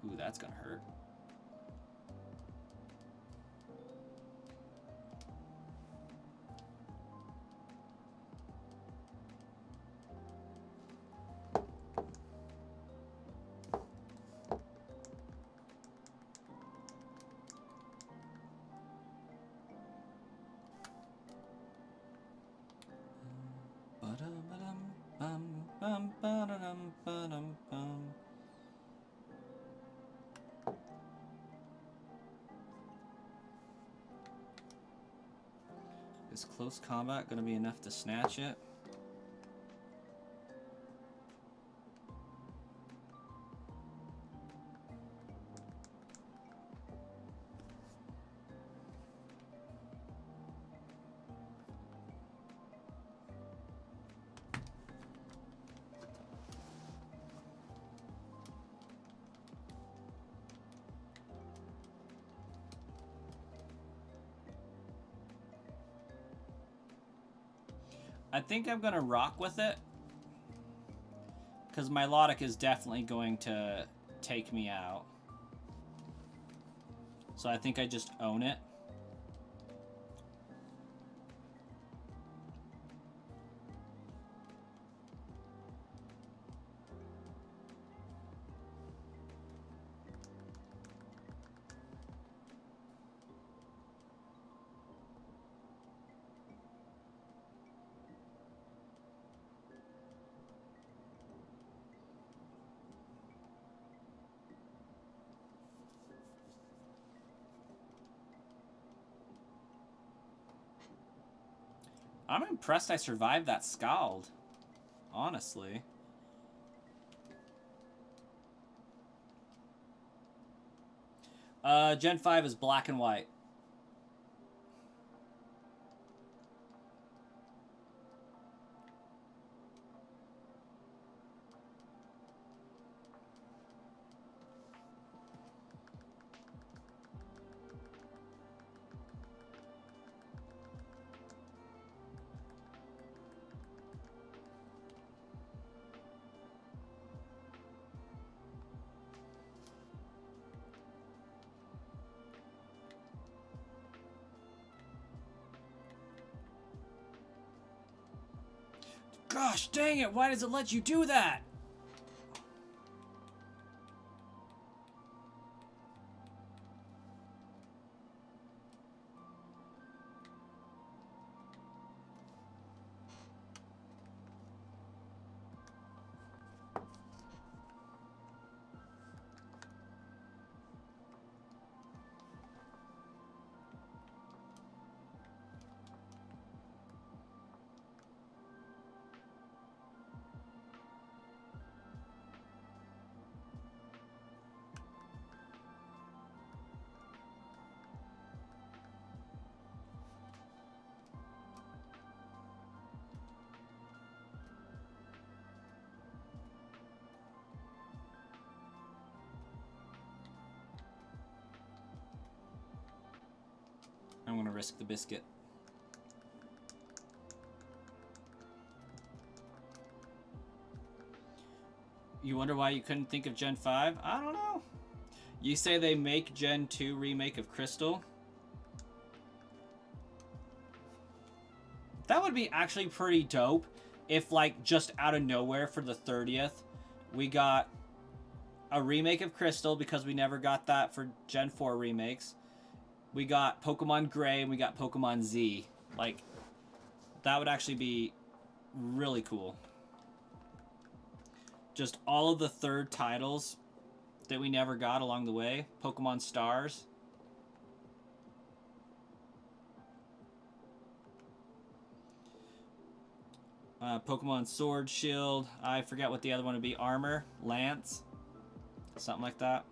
Ooh, that's gonna hurt. Is close combat going to be enough to snatch it? I think I'm going to rock with it. Because Milotic is definitely going to take me out. So I think I just own it. I'm impressed I survived that Scald. Honestly. Gen 5 is black and white. Gosh dang it, why does it let you do that? risk the biscuit. You wonder why you couldn't think of Gen 5? I don't know. You say they make Gen 2 remake of Crystal? That would be actually pretty dope if, like, just out of nowhere for the 30th, we got a remake of Crystal, because we never got that for Gen 4 remakes. We got Pokemon Gray and we got Pokemon Z. Like, that would actually be really cool. Just all of the third titles that we never got along the way. Pokemon Stars. Pokemon Sword, Shield. I forget what the other one would be. Armor, Lance. Something like that.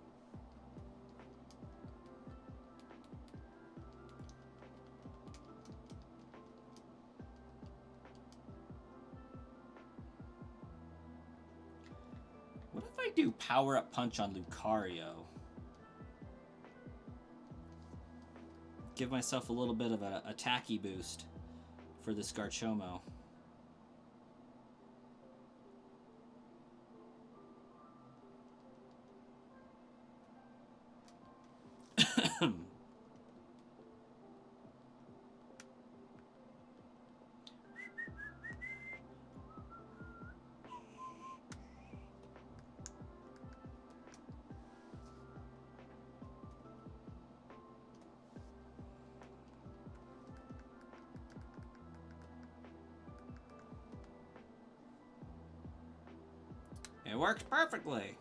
What if I do Power Up Punch on Lucario? Give myself a little bit of an attacky boost for this Garchomo. It works perfectly.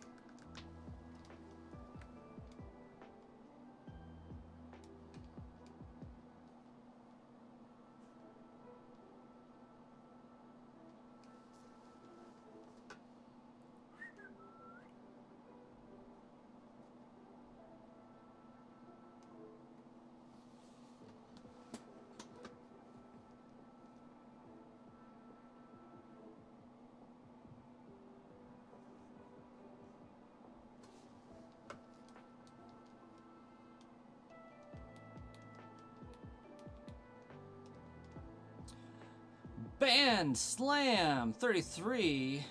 Band Slam 33.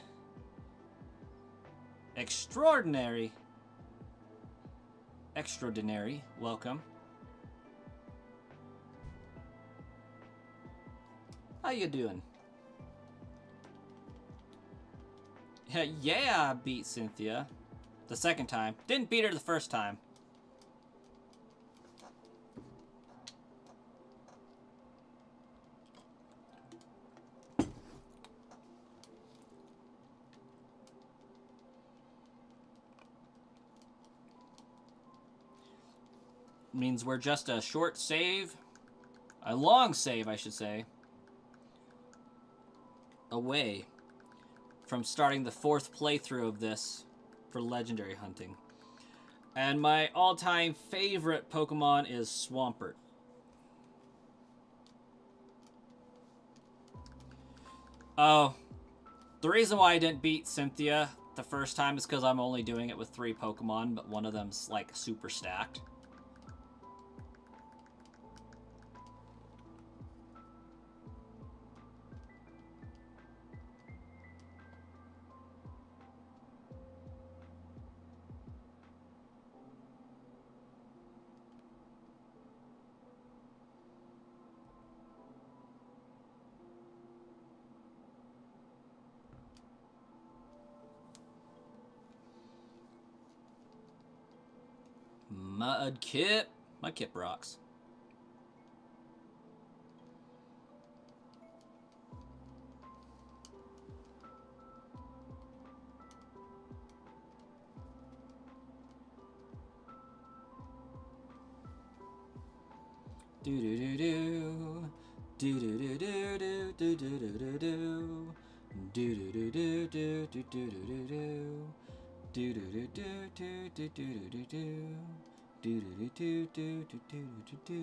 Extraordinary. Extraordinary. Welcome. How you doing? Yeah, I beat Cynthia. The second time. Didn't beat her the first time. Means we're just a short save, a long save, I should say, away from starting the 4th playthrough of this for legendary hunting. And my all-time favorite Pokemon is Swampert. Oh, the reason why I didn't beat Cynthia the first time is because I'm only doing it with 3 Pokemon, but one of them's like super stacked. Mudkip. Mudkip rocks. Do do do do. Do do do do do do do do do do. Do do do do do do do do do. Do do do do do do do do do. Do do do do do do do do do.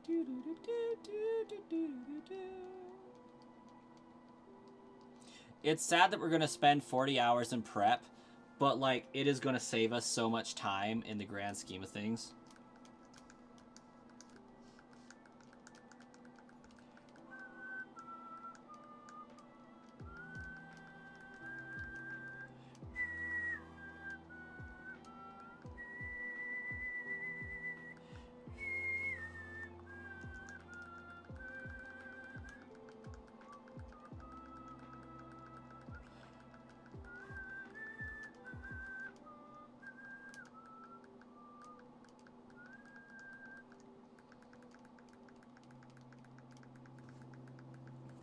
Do do do do do do do. It's sad that we're gonna spend 40 hours in prep, but like it is gonna save us so much time in the grand scheme of things.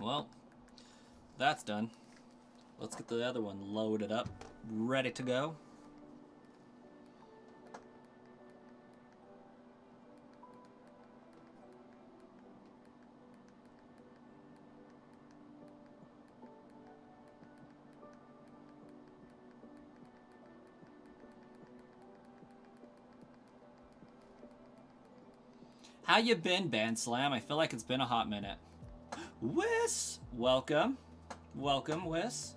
Well, that's done. Let's get the other one loaded up, ready to go. How you been, Band Slam? I feel like it's been a hot minute. Whis! Welcome. Welcome, Whis.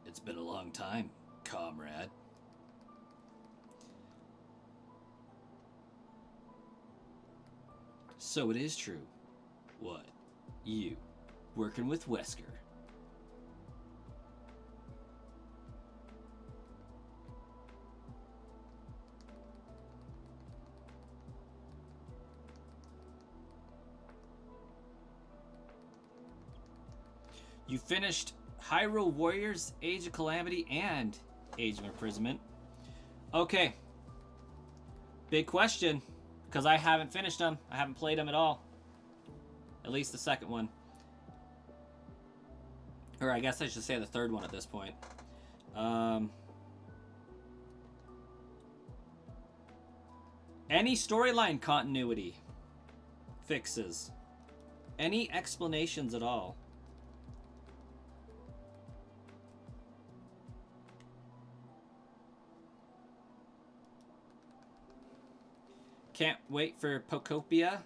It's been a long time, comrade. So it is true. What? You, working with Wesker. You finished Hyrule Warriors, Age of Calamity, and Age of Imprisonment. Okay. Big question, because I haven't finished them. I haven't played them at all. At least the second one. Or I guess I should say the third one at this point. Any storyline continuity fixes. Any explanations at all. Can't wait for Pokopia.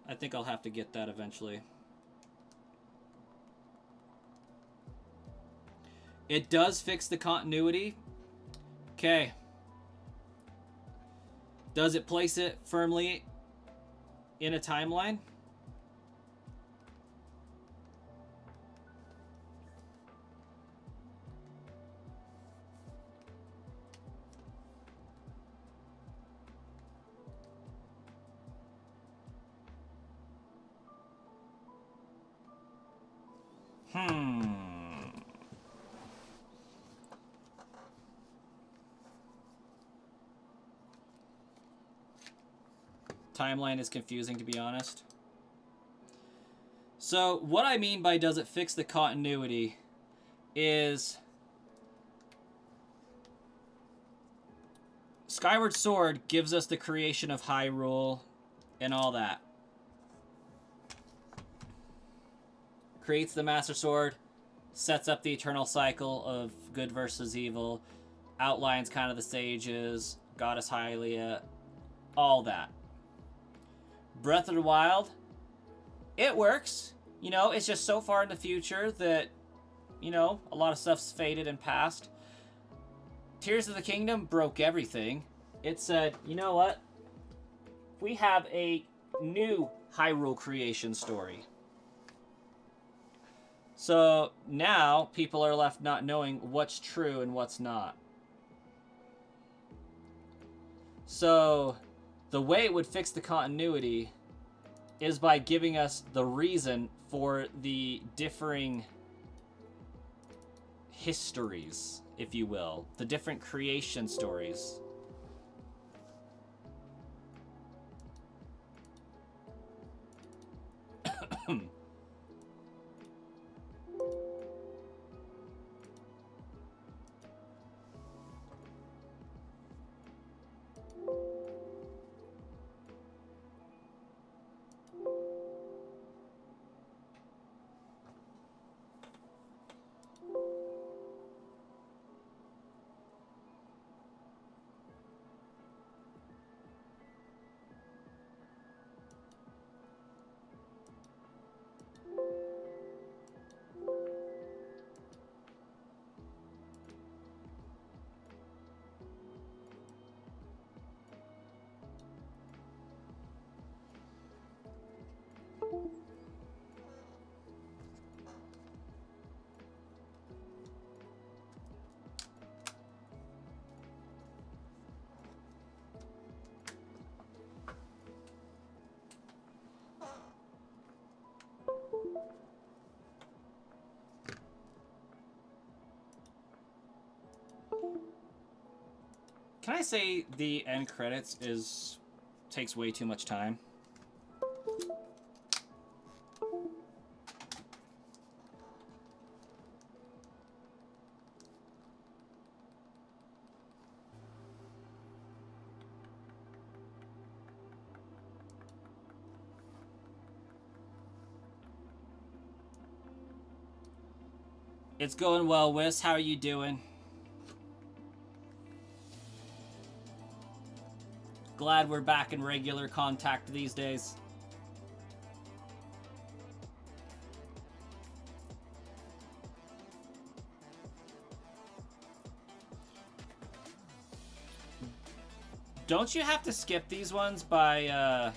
I think I'll have to get that eventually. It does fix the continuity. Okay. Does it place it firmly in a timeline? Timeline is confusing, to be honest. So, what I mean by does it fix the continuity is Skyward Sword gives us the creation of Hyrule and all that. Creates the Master Sword, sets up the eternal cycle of good versus evil, outlines kind of the sages, Goddess Hylia, all that. Breath of the Wild, it works. You know, it's just so far in the future that, you know, a lot of stuff's faded and passed. Tears of the Kingdom broke everything. It said, you know what? We have a new Hyrule creation story. So now people are left not knowing what's true and what's not. So the way it would fix the continuity is by giving us the reason for the differing histories, if you will, the different creation stories. Can I say the end credits takes way too much time? It's going well, Wiss. How are you doing? Glad we're back in regular contact these days. Don't you have to skip these ones by,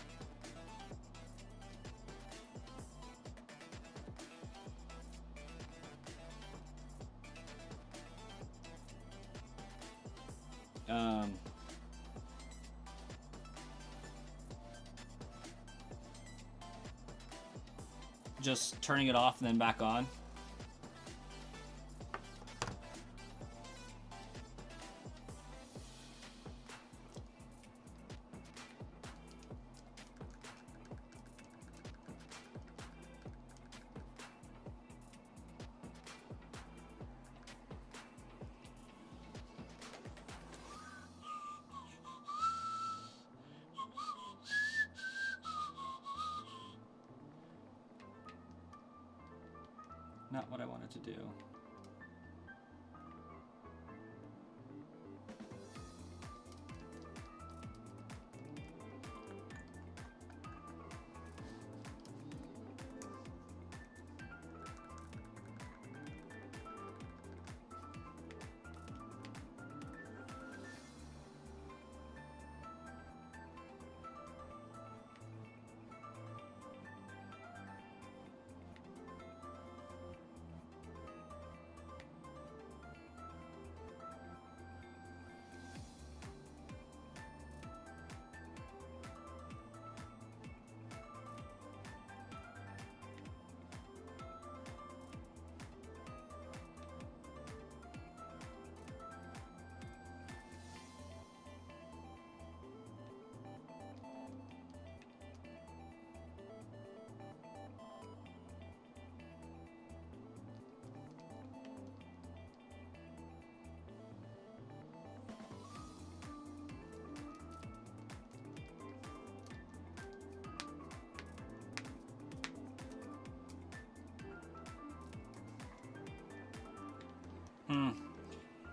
just turning it off and then back on? Not what I wanted to do.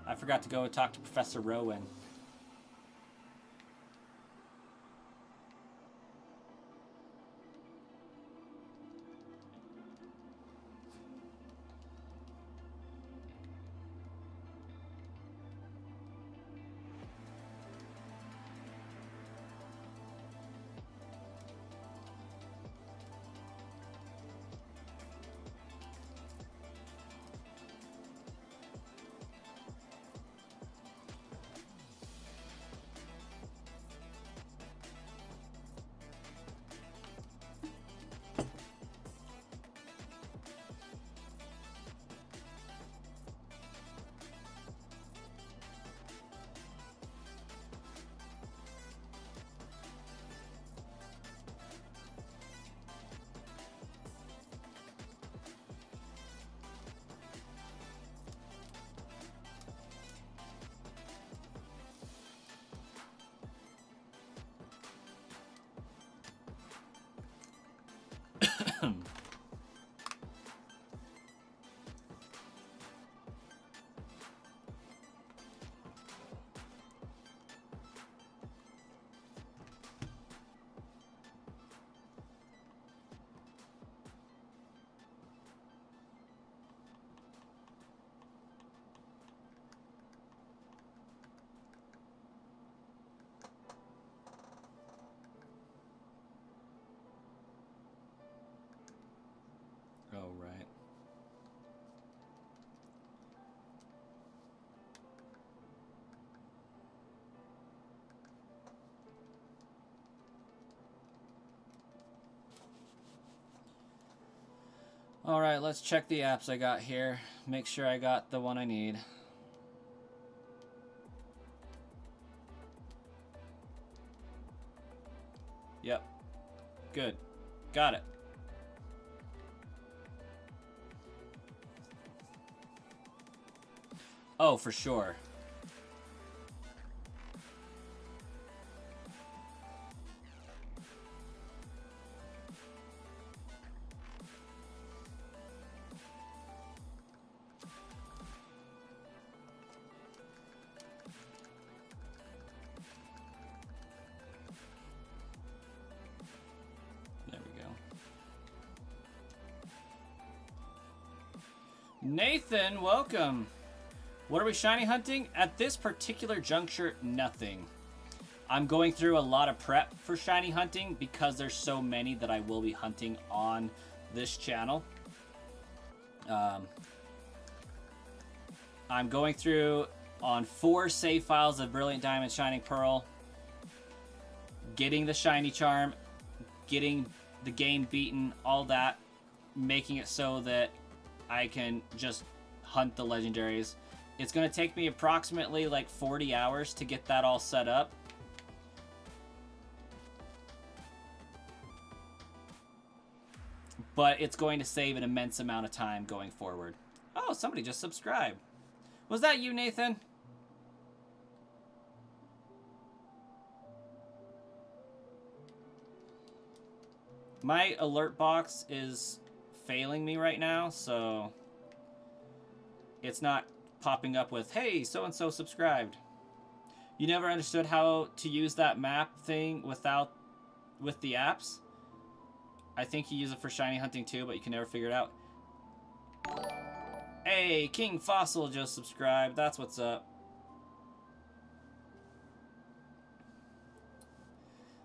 I forgot to go talk to Professor Rowan. Oh, right. All right, let's check the apps I got here. Make sure I got the one I need. Yep. Good. Got it. Oh, for sure. There we go. Nathan, welcome. What are we shiny hunting? At this particular juncture, nothing. I'm going through a lot of prep for shiny hunting because there's so many that I will be hunting on this channel. I'm going through on 4 save files of Brilliant Diamond, Shining Pearl, getting the shiny charm, getting the game beaten, all that, making it so that I can just hunt the legendaries. It's going to take me approximately like 40 hours to get that all set up. But it's going to save an immense amount of time going forward. Oh, somebody just subscribed. Was that you, Nathan? My alert box is failing me right now, so it's not popping up with, hey, so-and-so subscribed. You never understood how to use that map thing with the apps? I think you use it for shiny hunting too, but you can never figure it out. Hey, King Fossil just subscribed. That's what's up.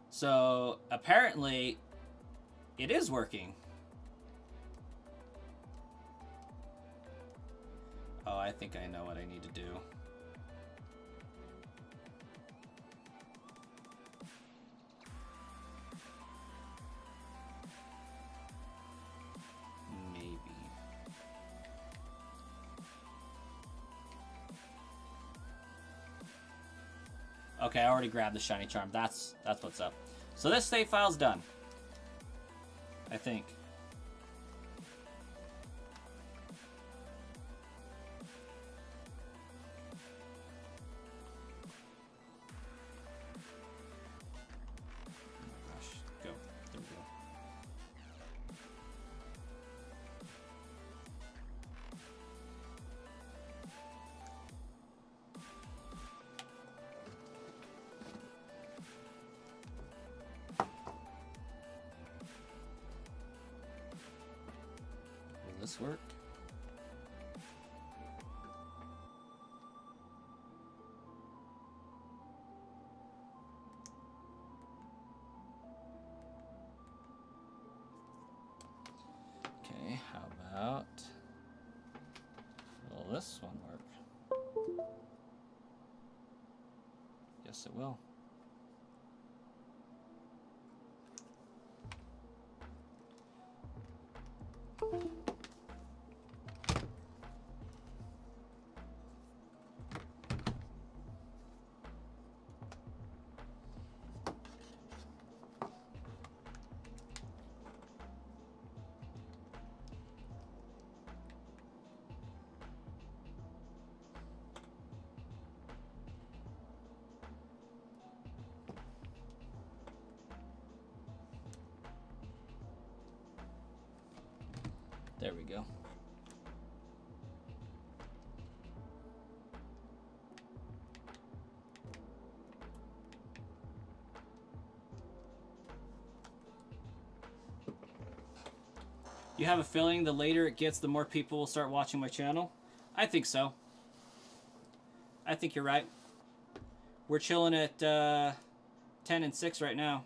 So, apparently, it is working. Oh, I think I know what I need to do. Maybe. Okay, I already grabbed the shiny charm. That's what's up. So this save file's done. I think. This work? Okay, how about, will this one work? Yes, it will. There we go. You have a feeling the later it gets, the more people will start watching my channel? I think so. I think you're right. We're chilling at 10 and 6 right now.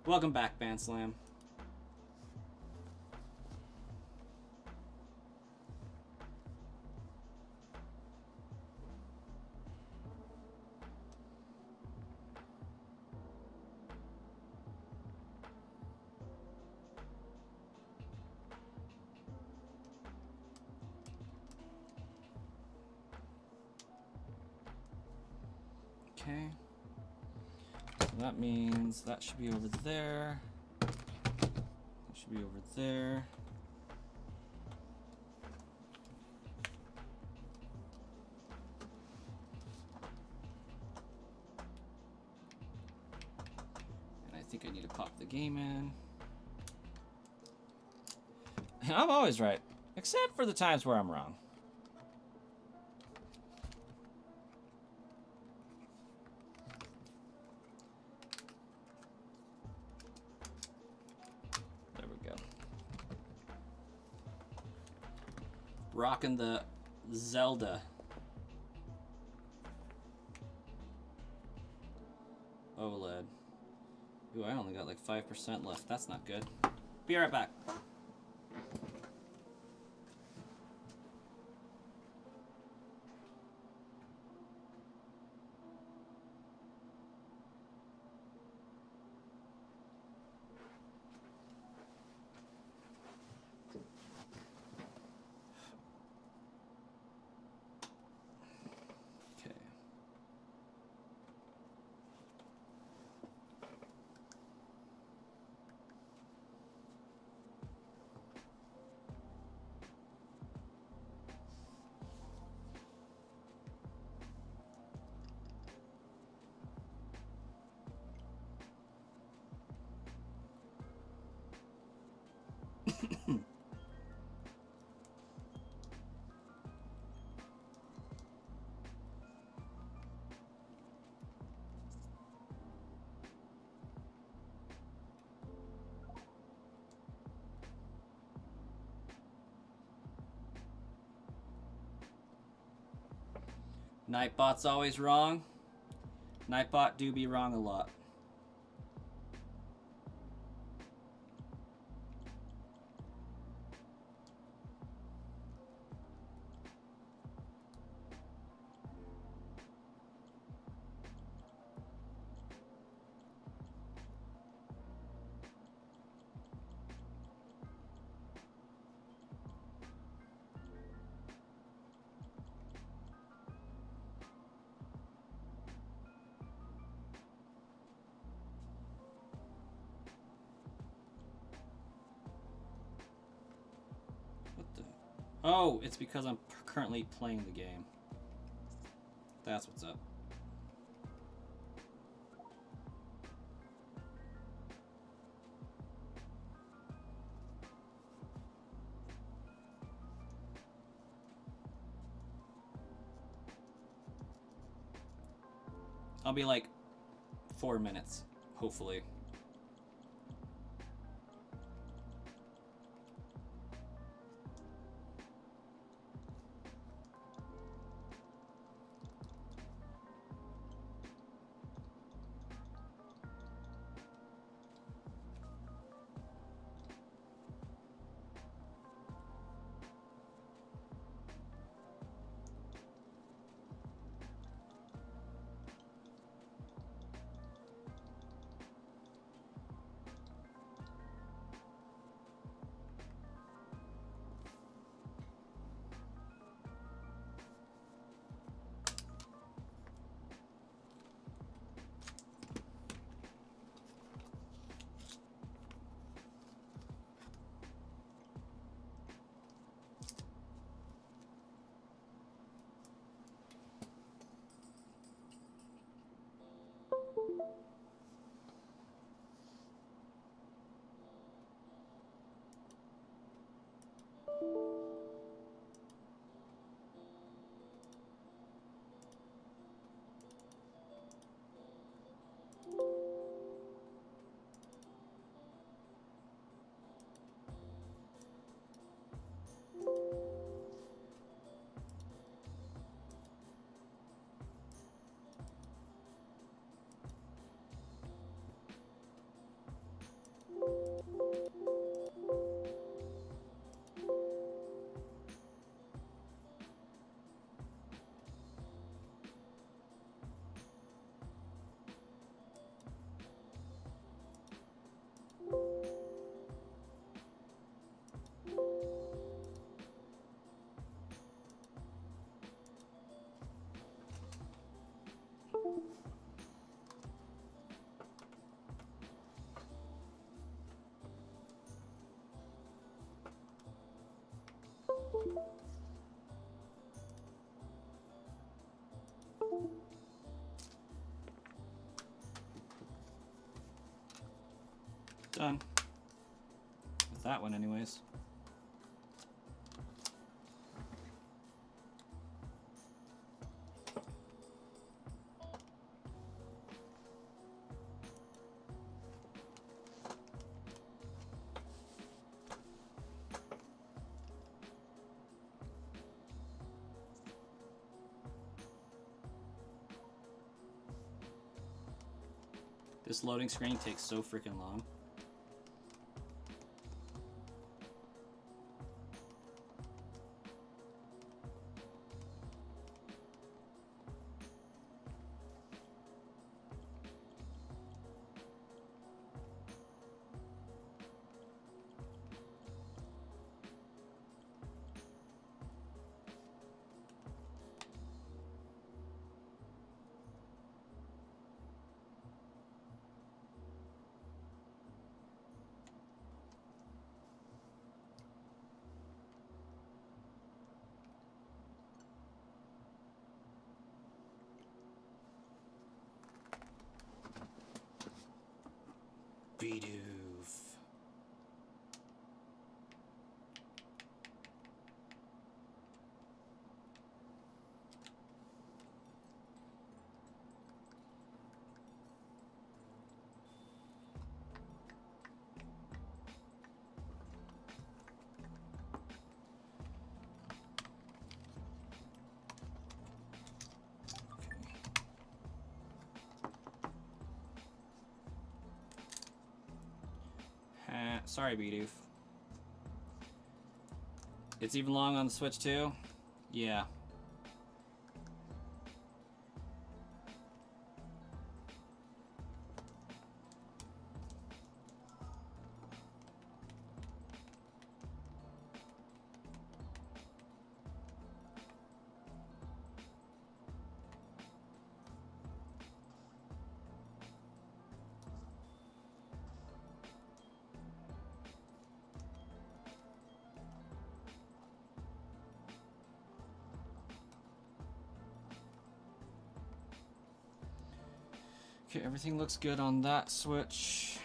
Welcome back, Band Slam. Okay. So that means that should be over there. That should be over there. And I think I need to pop the game in. And I'm always right, except for the times where I'm wrong. There we go. Rocking the Zelda. OLED. Ooh, I only got like 5% left. That's not good. Be right back. Nightbot's always wrong. Nightbot do be wrong a lot. Oh, it's because I'm currently playing the game. That's what's up. I'll be like 4 minutes, hopefully. Done. With that one anyways. This loading screen takes so freaking long. Bidoof. Sorry, Bidoof. It's even long on the Switch too? Yeah. Okay, everything looks good on that Switch.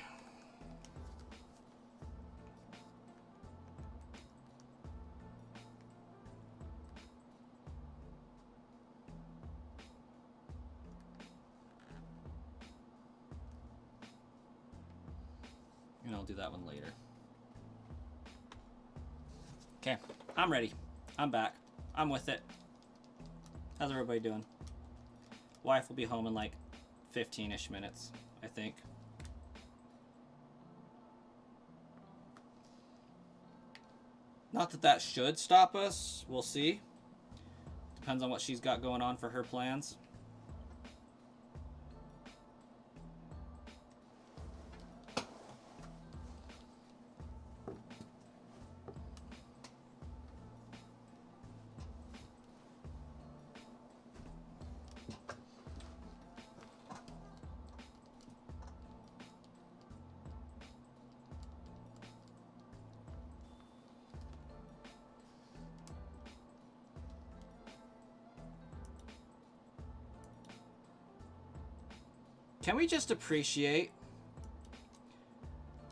And I'll do that one later. Okay, I'm ready. I'm back. I'm with it. How's everybody doing? Wife will be home in like 15-ish minutes, I think. Not that that should stop us. We'll see. Depends on what she's got going on for her plans. Can we just appreciate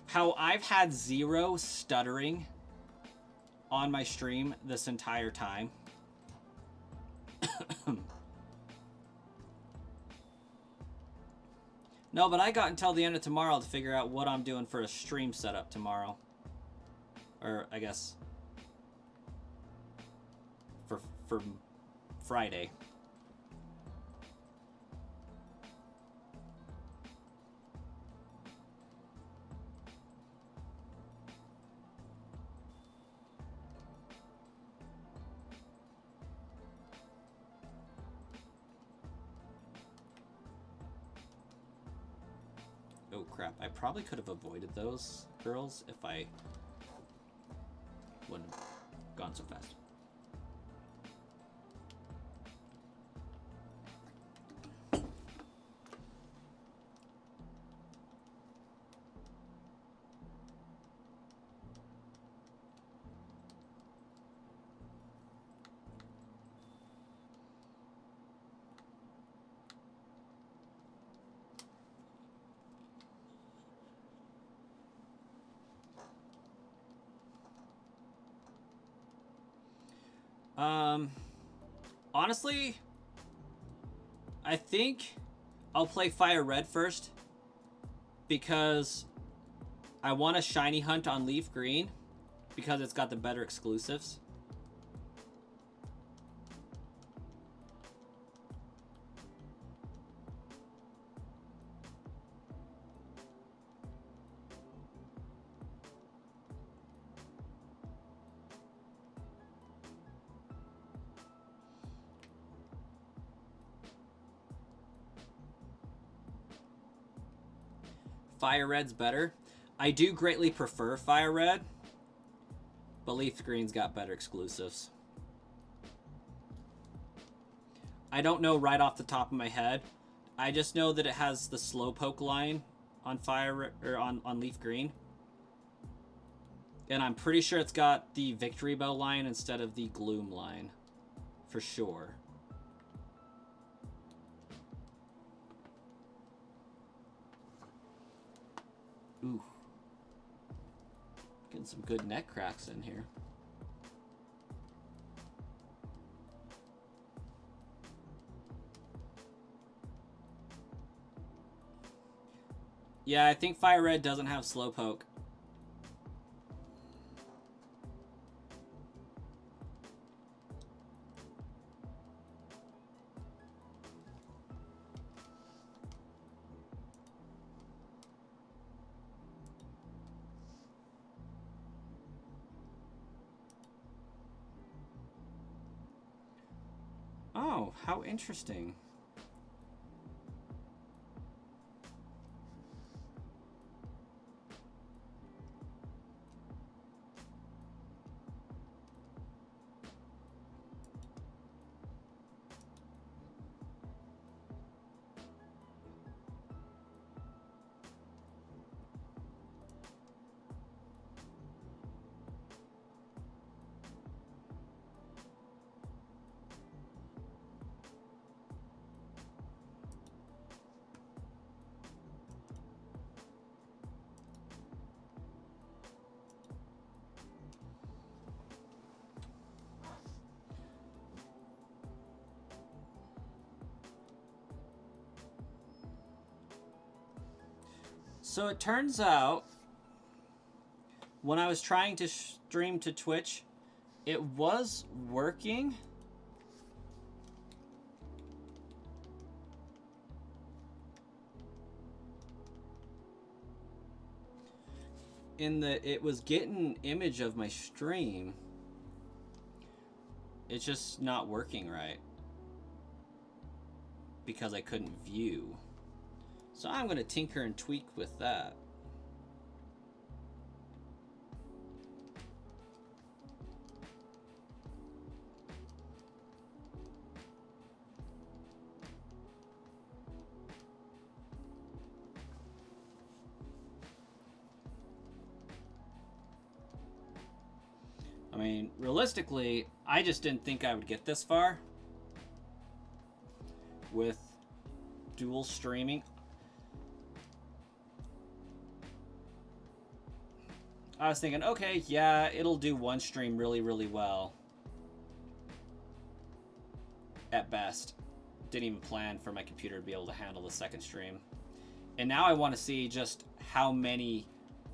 how I've had zero stuttering on my stream this entire time? No, but I got until the end of tomorrow to figure out what I'm doing for a stream setup tomorrow. Or, I guess, for Friday. Oh crap, I probably could have avoided those girls if I wouldn't have gone so fast. Um, honestly, I think I'll play Fire Red first because I want a shiny hunt on Leaf Green because it's got the better exclusives. Fire Red's better. I do greatly prefer Fire Red, but Leaf Green's got better exclusives. I don't know right off the top of my head. I just know that it has the Slowpoke line on on Leaf Green. And I'm pretty sure it's got the Victory Bell line instead of the Gloom line. For sure. Ooh. Getting some good neck cracks in here. Yeah, I think Fire Red doesn't have Slowpoke. Oh, how interesting. So it turns out, when I was trying to stream to Twitch, it was working. It was getting an image of my stream. It's just not working right. Because I couldn't view. So I'm going to tinker and tweak with that. I mean, realistically, I just didn't think I would get this far with dual streaming. I was thinking, okay, yeah, it'll do one stream really, really well. At best. Didn't even plan for my computer to be able to handle the second stream. And now I want to see just how many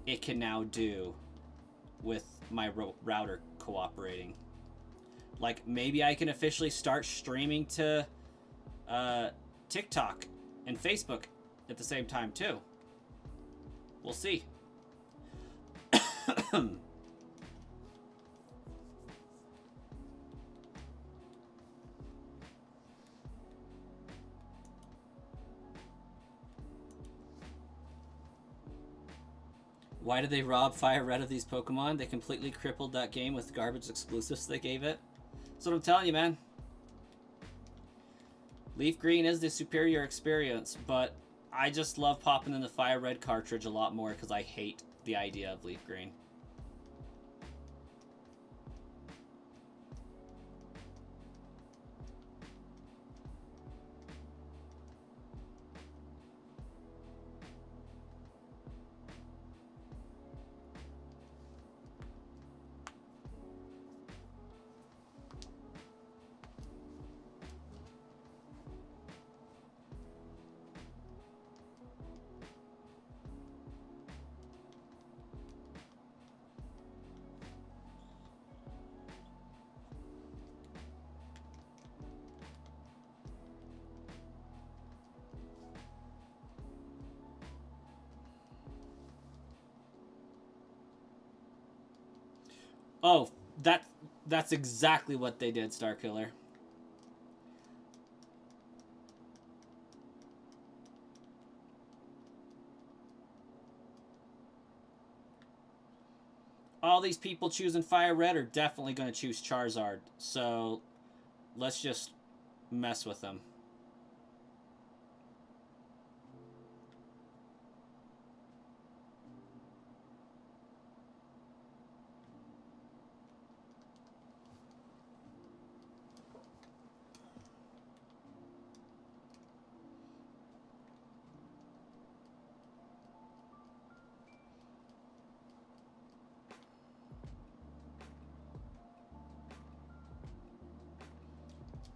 it can now do with my router cooperating. Like, maybe I can officially start streaming to TikTok and Facebook at the same time, too. We'll see. Why did they rob Fire Red of these Pokemon? They completely crippled that game with garbage exclusives they gave it. That's what I'm telling you, man. Leaf Green is the superior experience, but I just love popping in the Fire Red cartridge a lot more because I hate the idea of Leaf Green. Oh, that's exactly what they did, Starkiller. All these people choosing Fire Red are definitely going to choose Charizard. So let's just mess with them.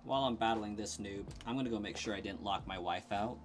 While I'm battling this noob, I'm going to go make sure I didn't lock my wife out.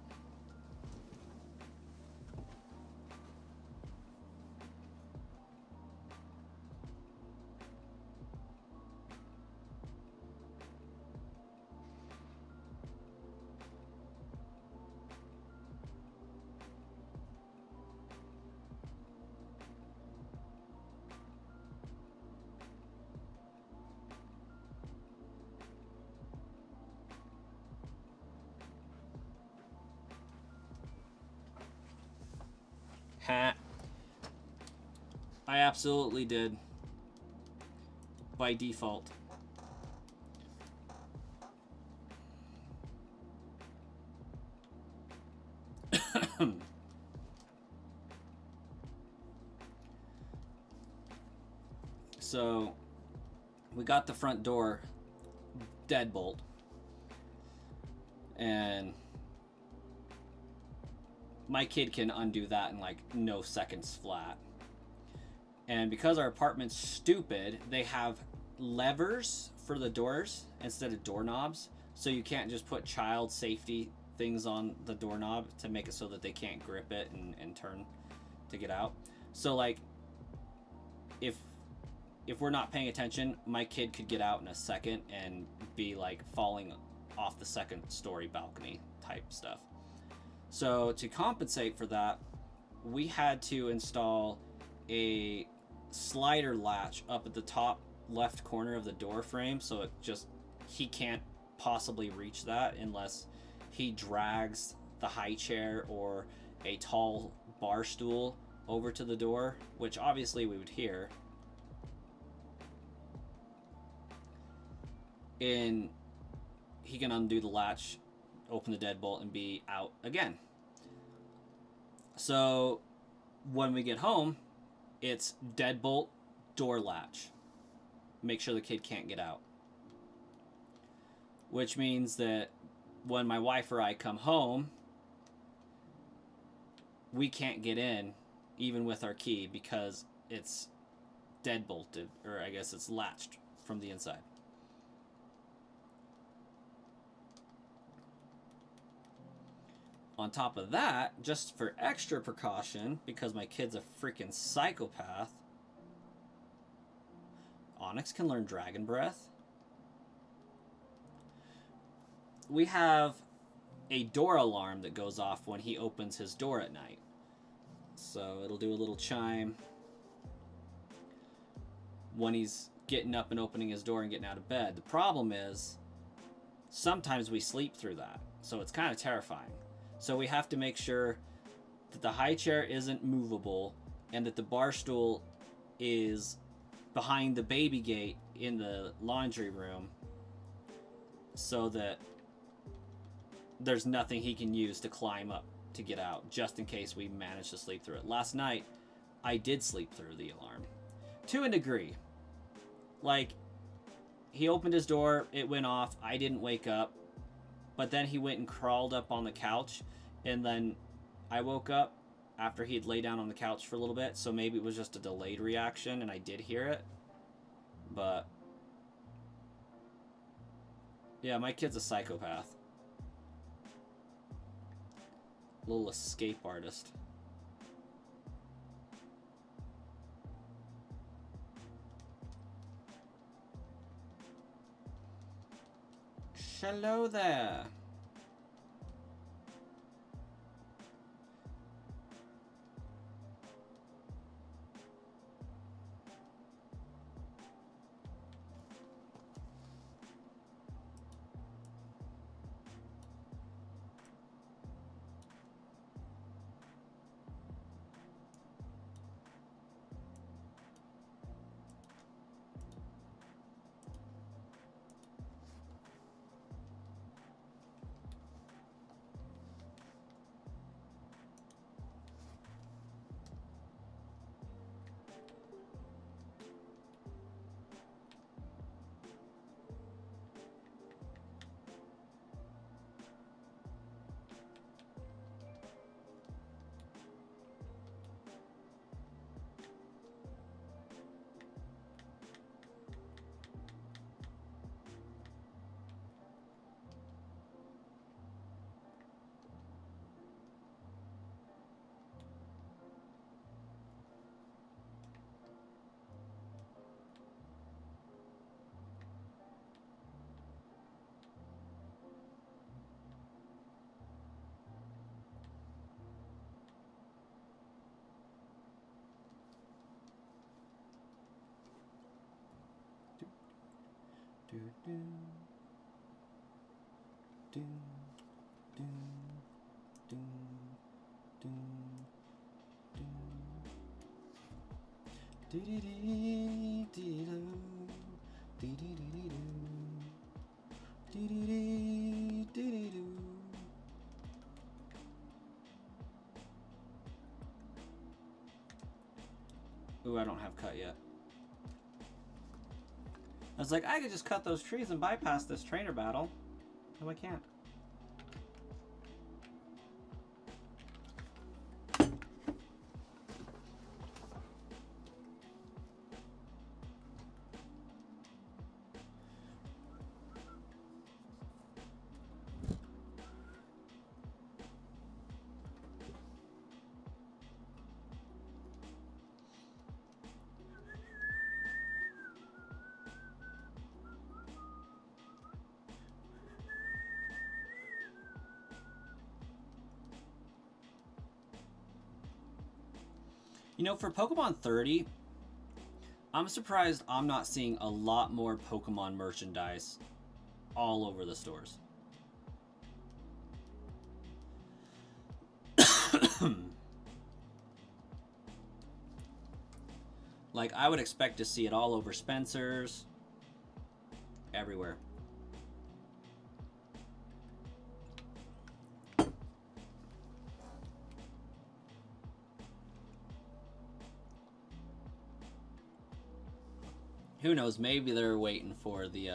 Ha. I absolutely did. By default. So, we got the front door deadbolt. And my kid can undo that in like no seconds flat. And because our apartment's stupid, they have levers for the doors instead of doorknobs. So you can't just put child safety things on the doorknob to make it so that they can't grip it and turn to get out. So like if we're not paying attention, my kid could get out in a second and be like falling off the second story balcony type stuff. So to compensate for that, we had to install a slider latch up at the top left corner of the door frame, so it just, he can't possibly reach that unless he drags the high chair or a tall bar stool over to the door, which obviously we would hear. And he can undo the latch, open the deadbolt, and be out again. So when we get home, it's deadbolt, door latch. Make sure the kid can't get out. Which means that when my wife or I come home, we can't get in, even with our key, because it's deadbolted, or I guess it's latched from the inside. On top of that, just for extra precaution, because my kid's a freaking psychopath, Onyx can learn Dragon Breath. We have a door alarm that goes off when he opens his door at night. So it'll do a little chime when he's getting up and opening his door and getting out of bed. The problem is, sometimes we sleep through that, so it's kind of terrifying. So we have to make sure that the high chair isn't movable and that the bar stool is behind the baby gate in the laundry room so that there's nothing he can use to climb up to get out, just in case we manage to sleep through it. Last night, I did sleep through the alarm. To a degree. Like, he opened his door, it went off, I didn't wake up, but then he went and crawled up on the couch, and then I woke up after he'd lay down on the couch for a little bit, so maybe it was just a delayed reaction and I did hear it. But yeah, my kid's a psychopath. Little escape artist. Hello there. Ooh, I don't have cut yet. I was like, I could just cut those trees and bypass this trainer battle. No, I can't. You know, for Pokemon 30, I'm surprised I'm not seeing a lot more Pokemon merchandise all over the stores. Like, I would expect to see it all over Spencer's, everywhere. Who knows, maybe they're waiting for the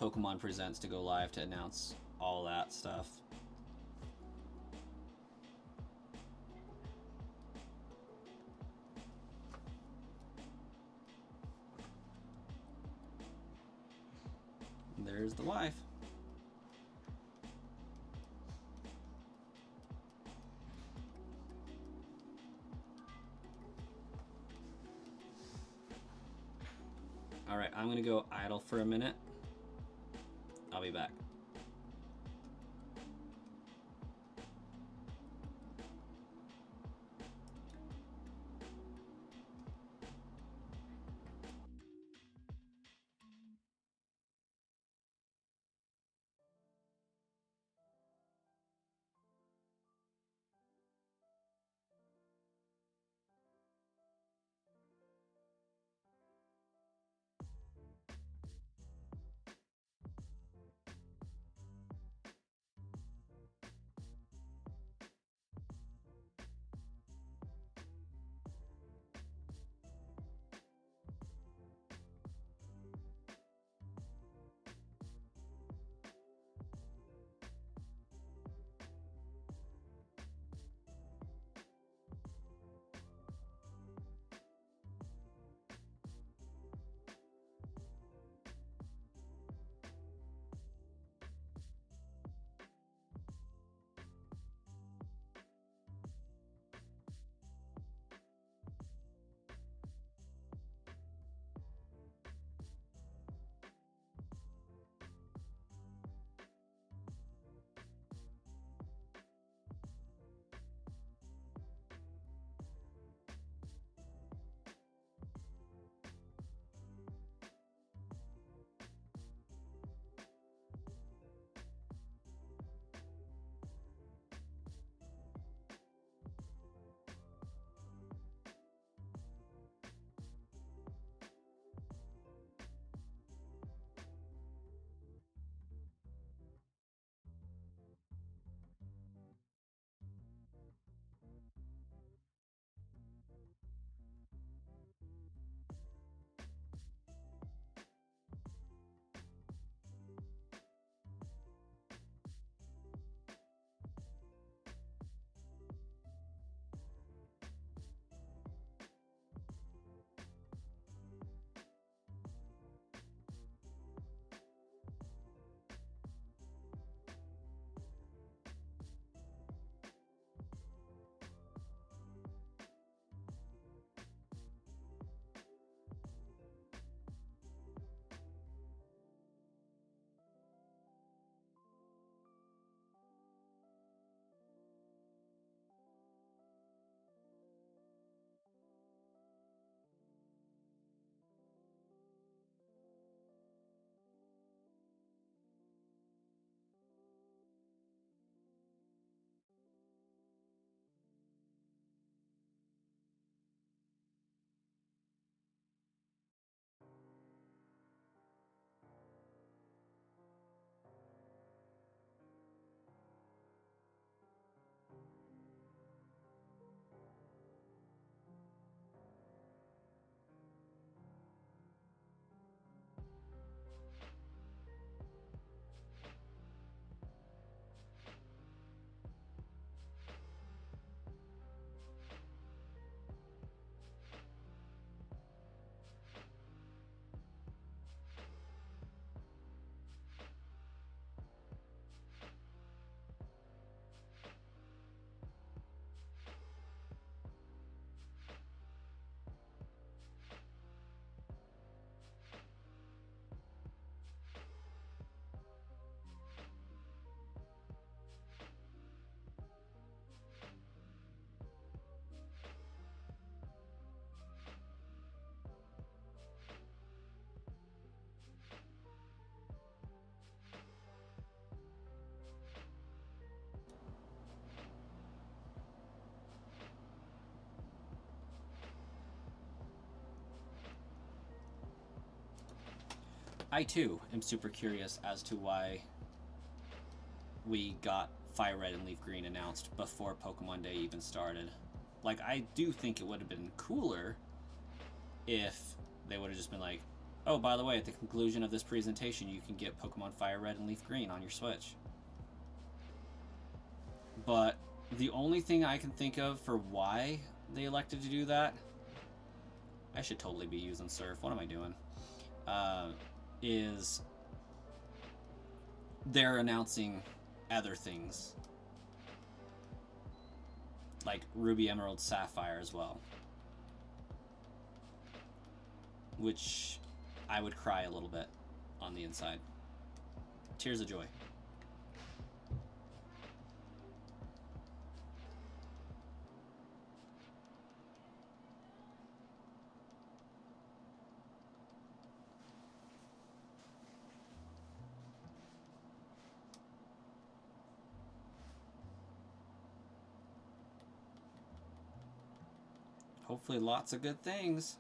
Pokemon Presents to go live to announce all that stuff. And there's the wife. Alright, I'm gonna go idle for a minute. I'll be back. I too am super curious as to why we got Fire Red and Leaf Green announced before Pokemon Day even started. Like, I do think it would have been cooler if they would have just been like, oh, by the way, at the conclusion of this presentation, you can get Pokemon Fire Red and Leaf Green on your Switch. But the only thing I can think of for why they elected to do that, I should totally be using Surf. What am I doing? Is they're announcing other things. Like Ruby, Emerald, Sapphire as well. Which I would cry a little bit on the inside. Tears of joy. Hopefully lots of good things.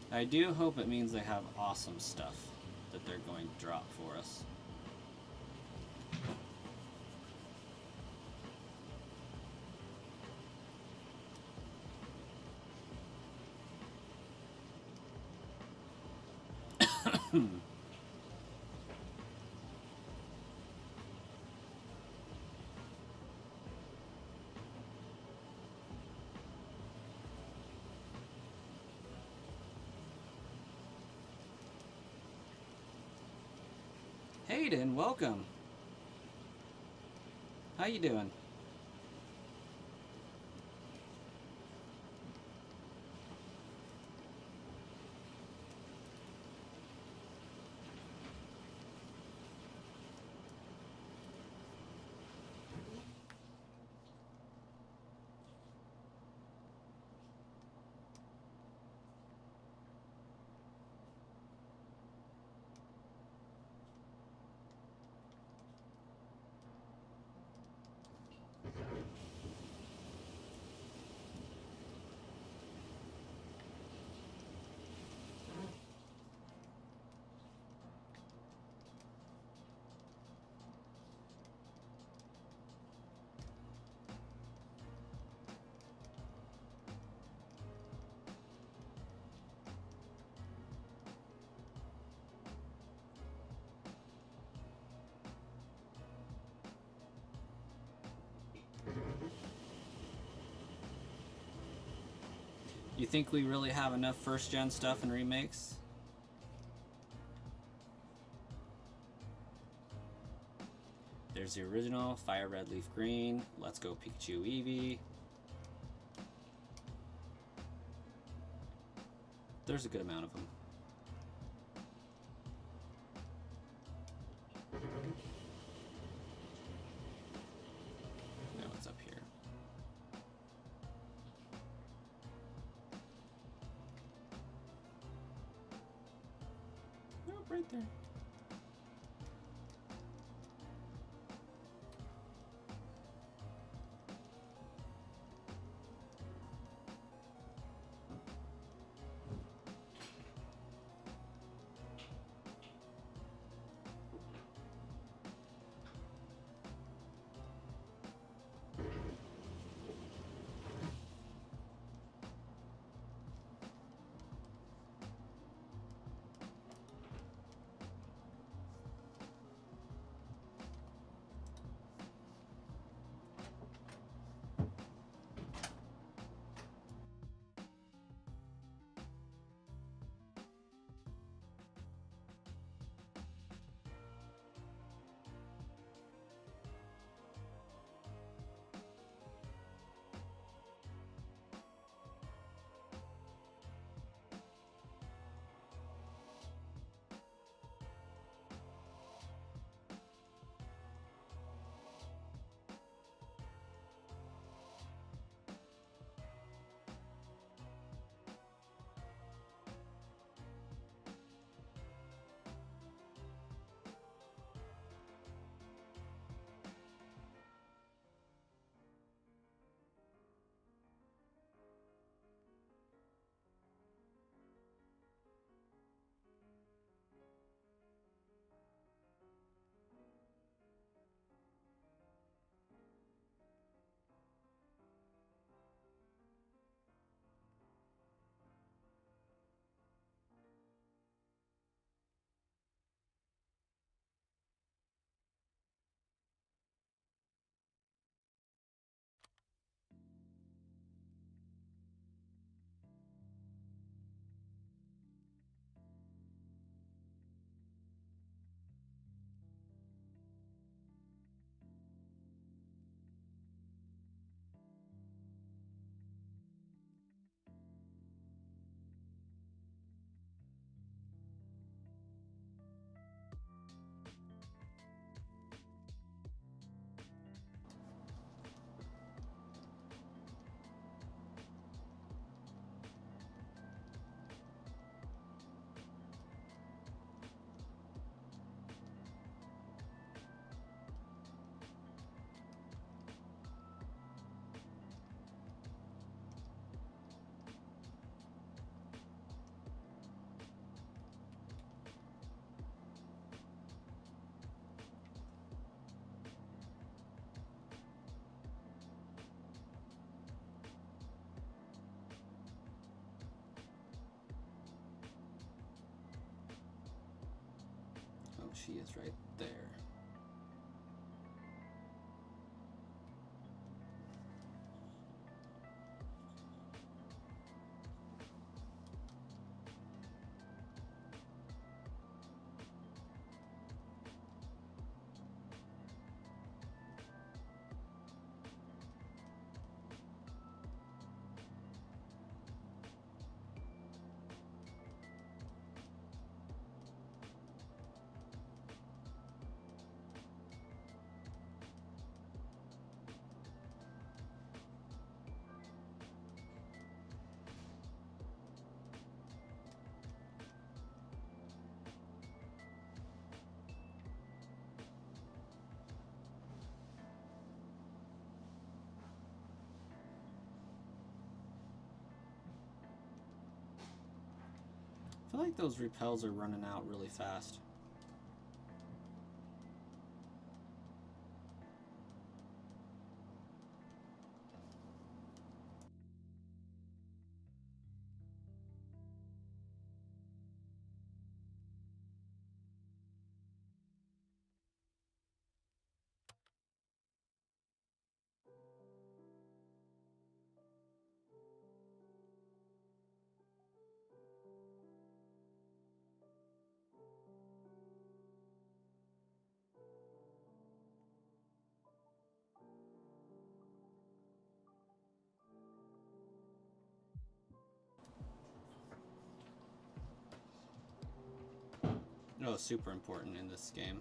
I do hope it means they have awesome stuff that they're going to drop for us. Hayden, welcome. How you doing? You think we really have enough first-gen stuff and remakes? There's the original, Fire Red Leaf Green. Let's Go Pikachu Eevee. There's a good amount of them. Now what's up here? Oh, right there. Oh, she is right there. I feel like those repels are running out really fast. Oh, super important in this game.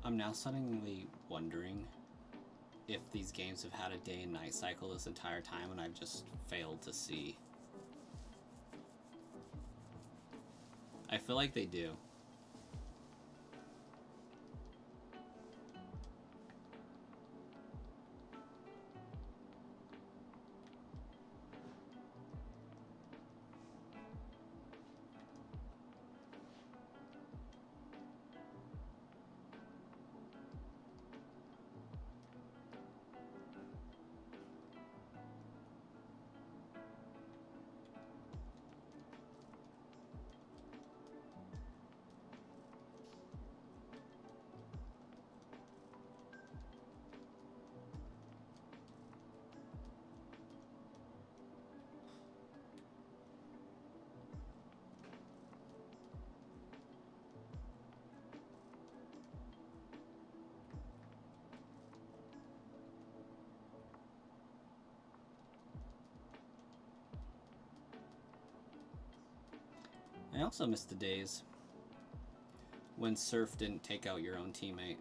I'm now suddenly wondering if these games have had a day and night cycle this entire time and I've just failed to see. I feel like they do. I also miss the days when Surf didn't take out your own teammate.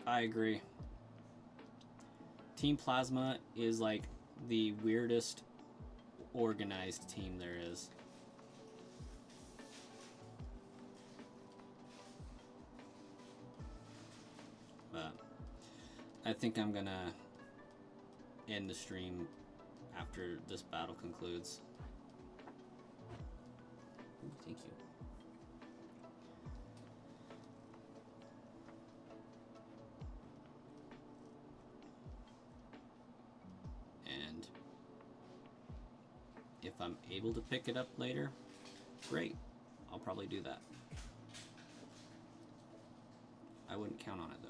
I agree. Team Plasma is like the weirdest organized team there is. But I think I'm gonna end the stream after this battle concludes. Ooh, thank you. And if I'm able to pick it up later, great. I'll probably do that. I wouldn't count on it though.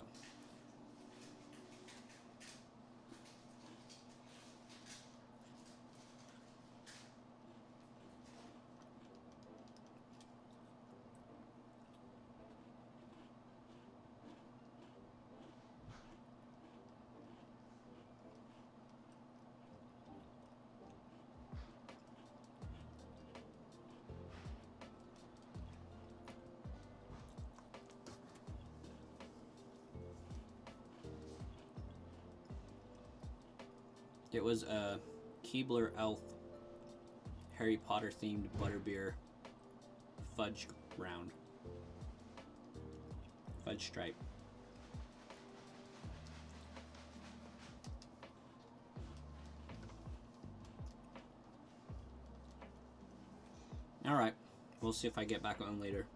It was a Keebler Elf Harry Potter themed butterbeer fudge round. Fudge stripe. Alright, we'll see if I get back on later.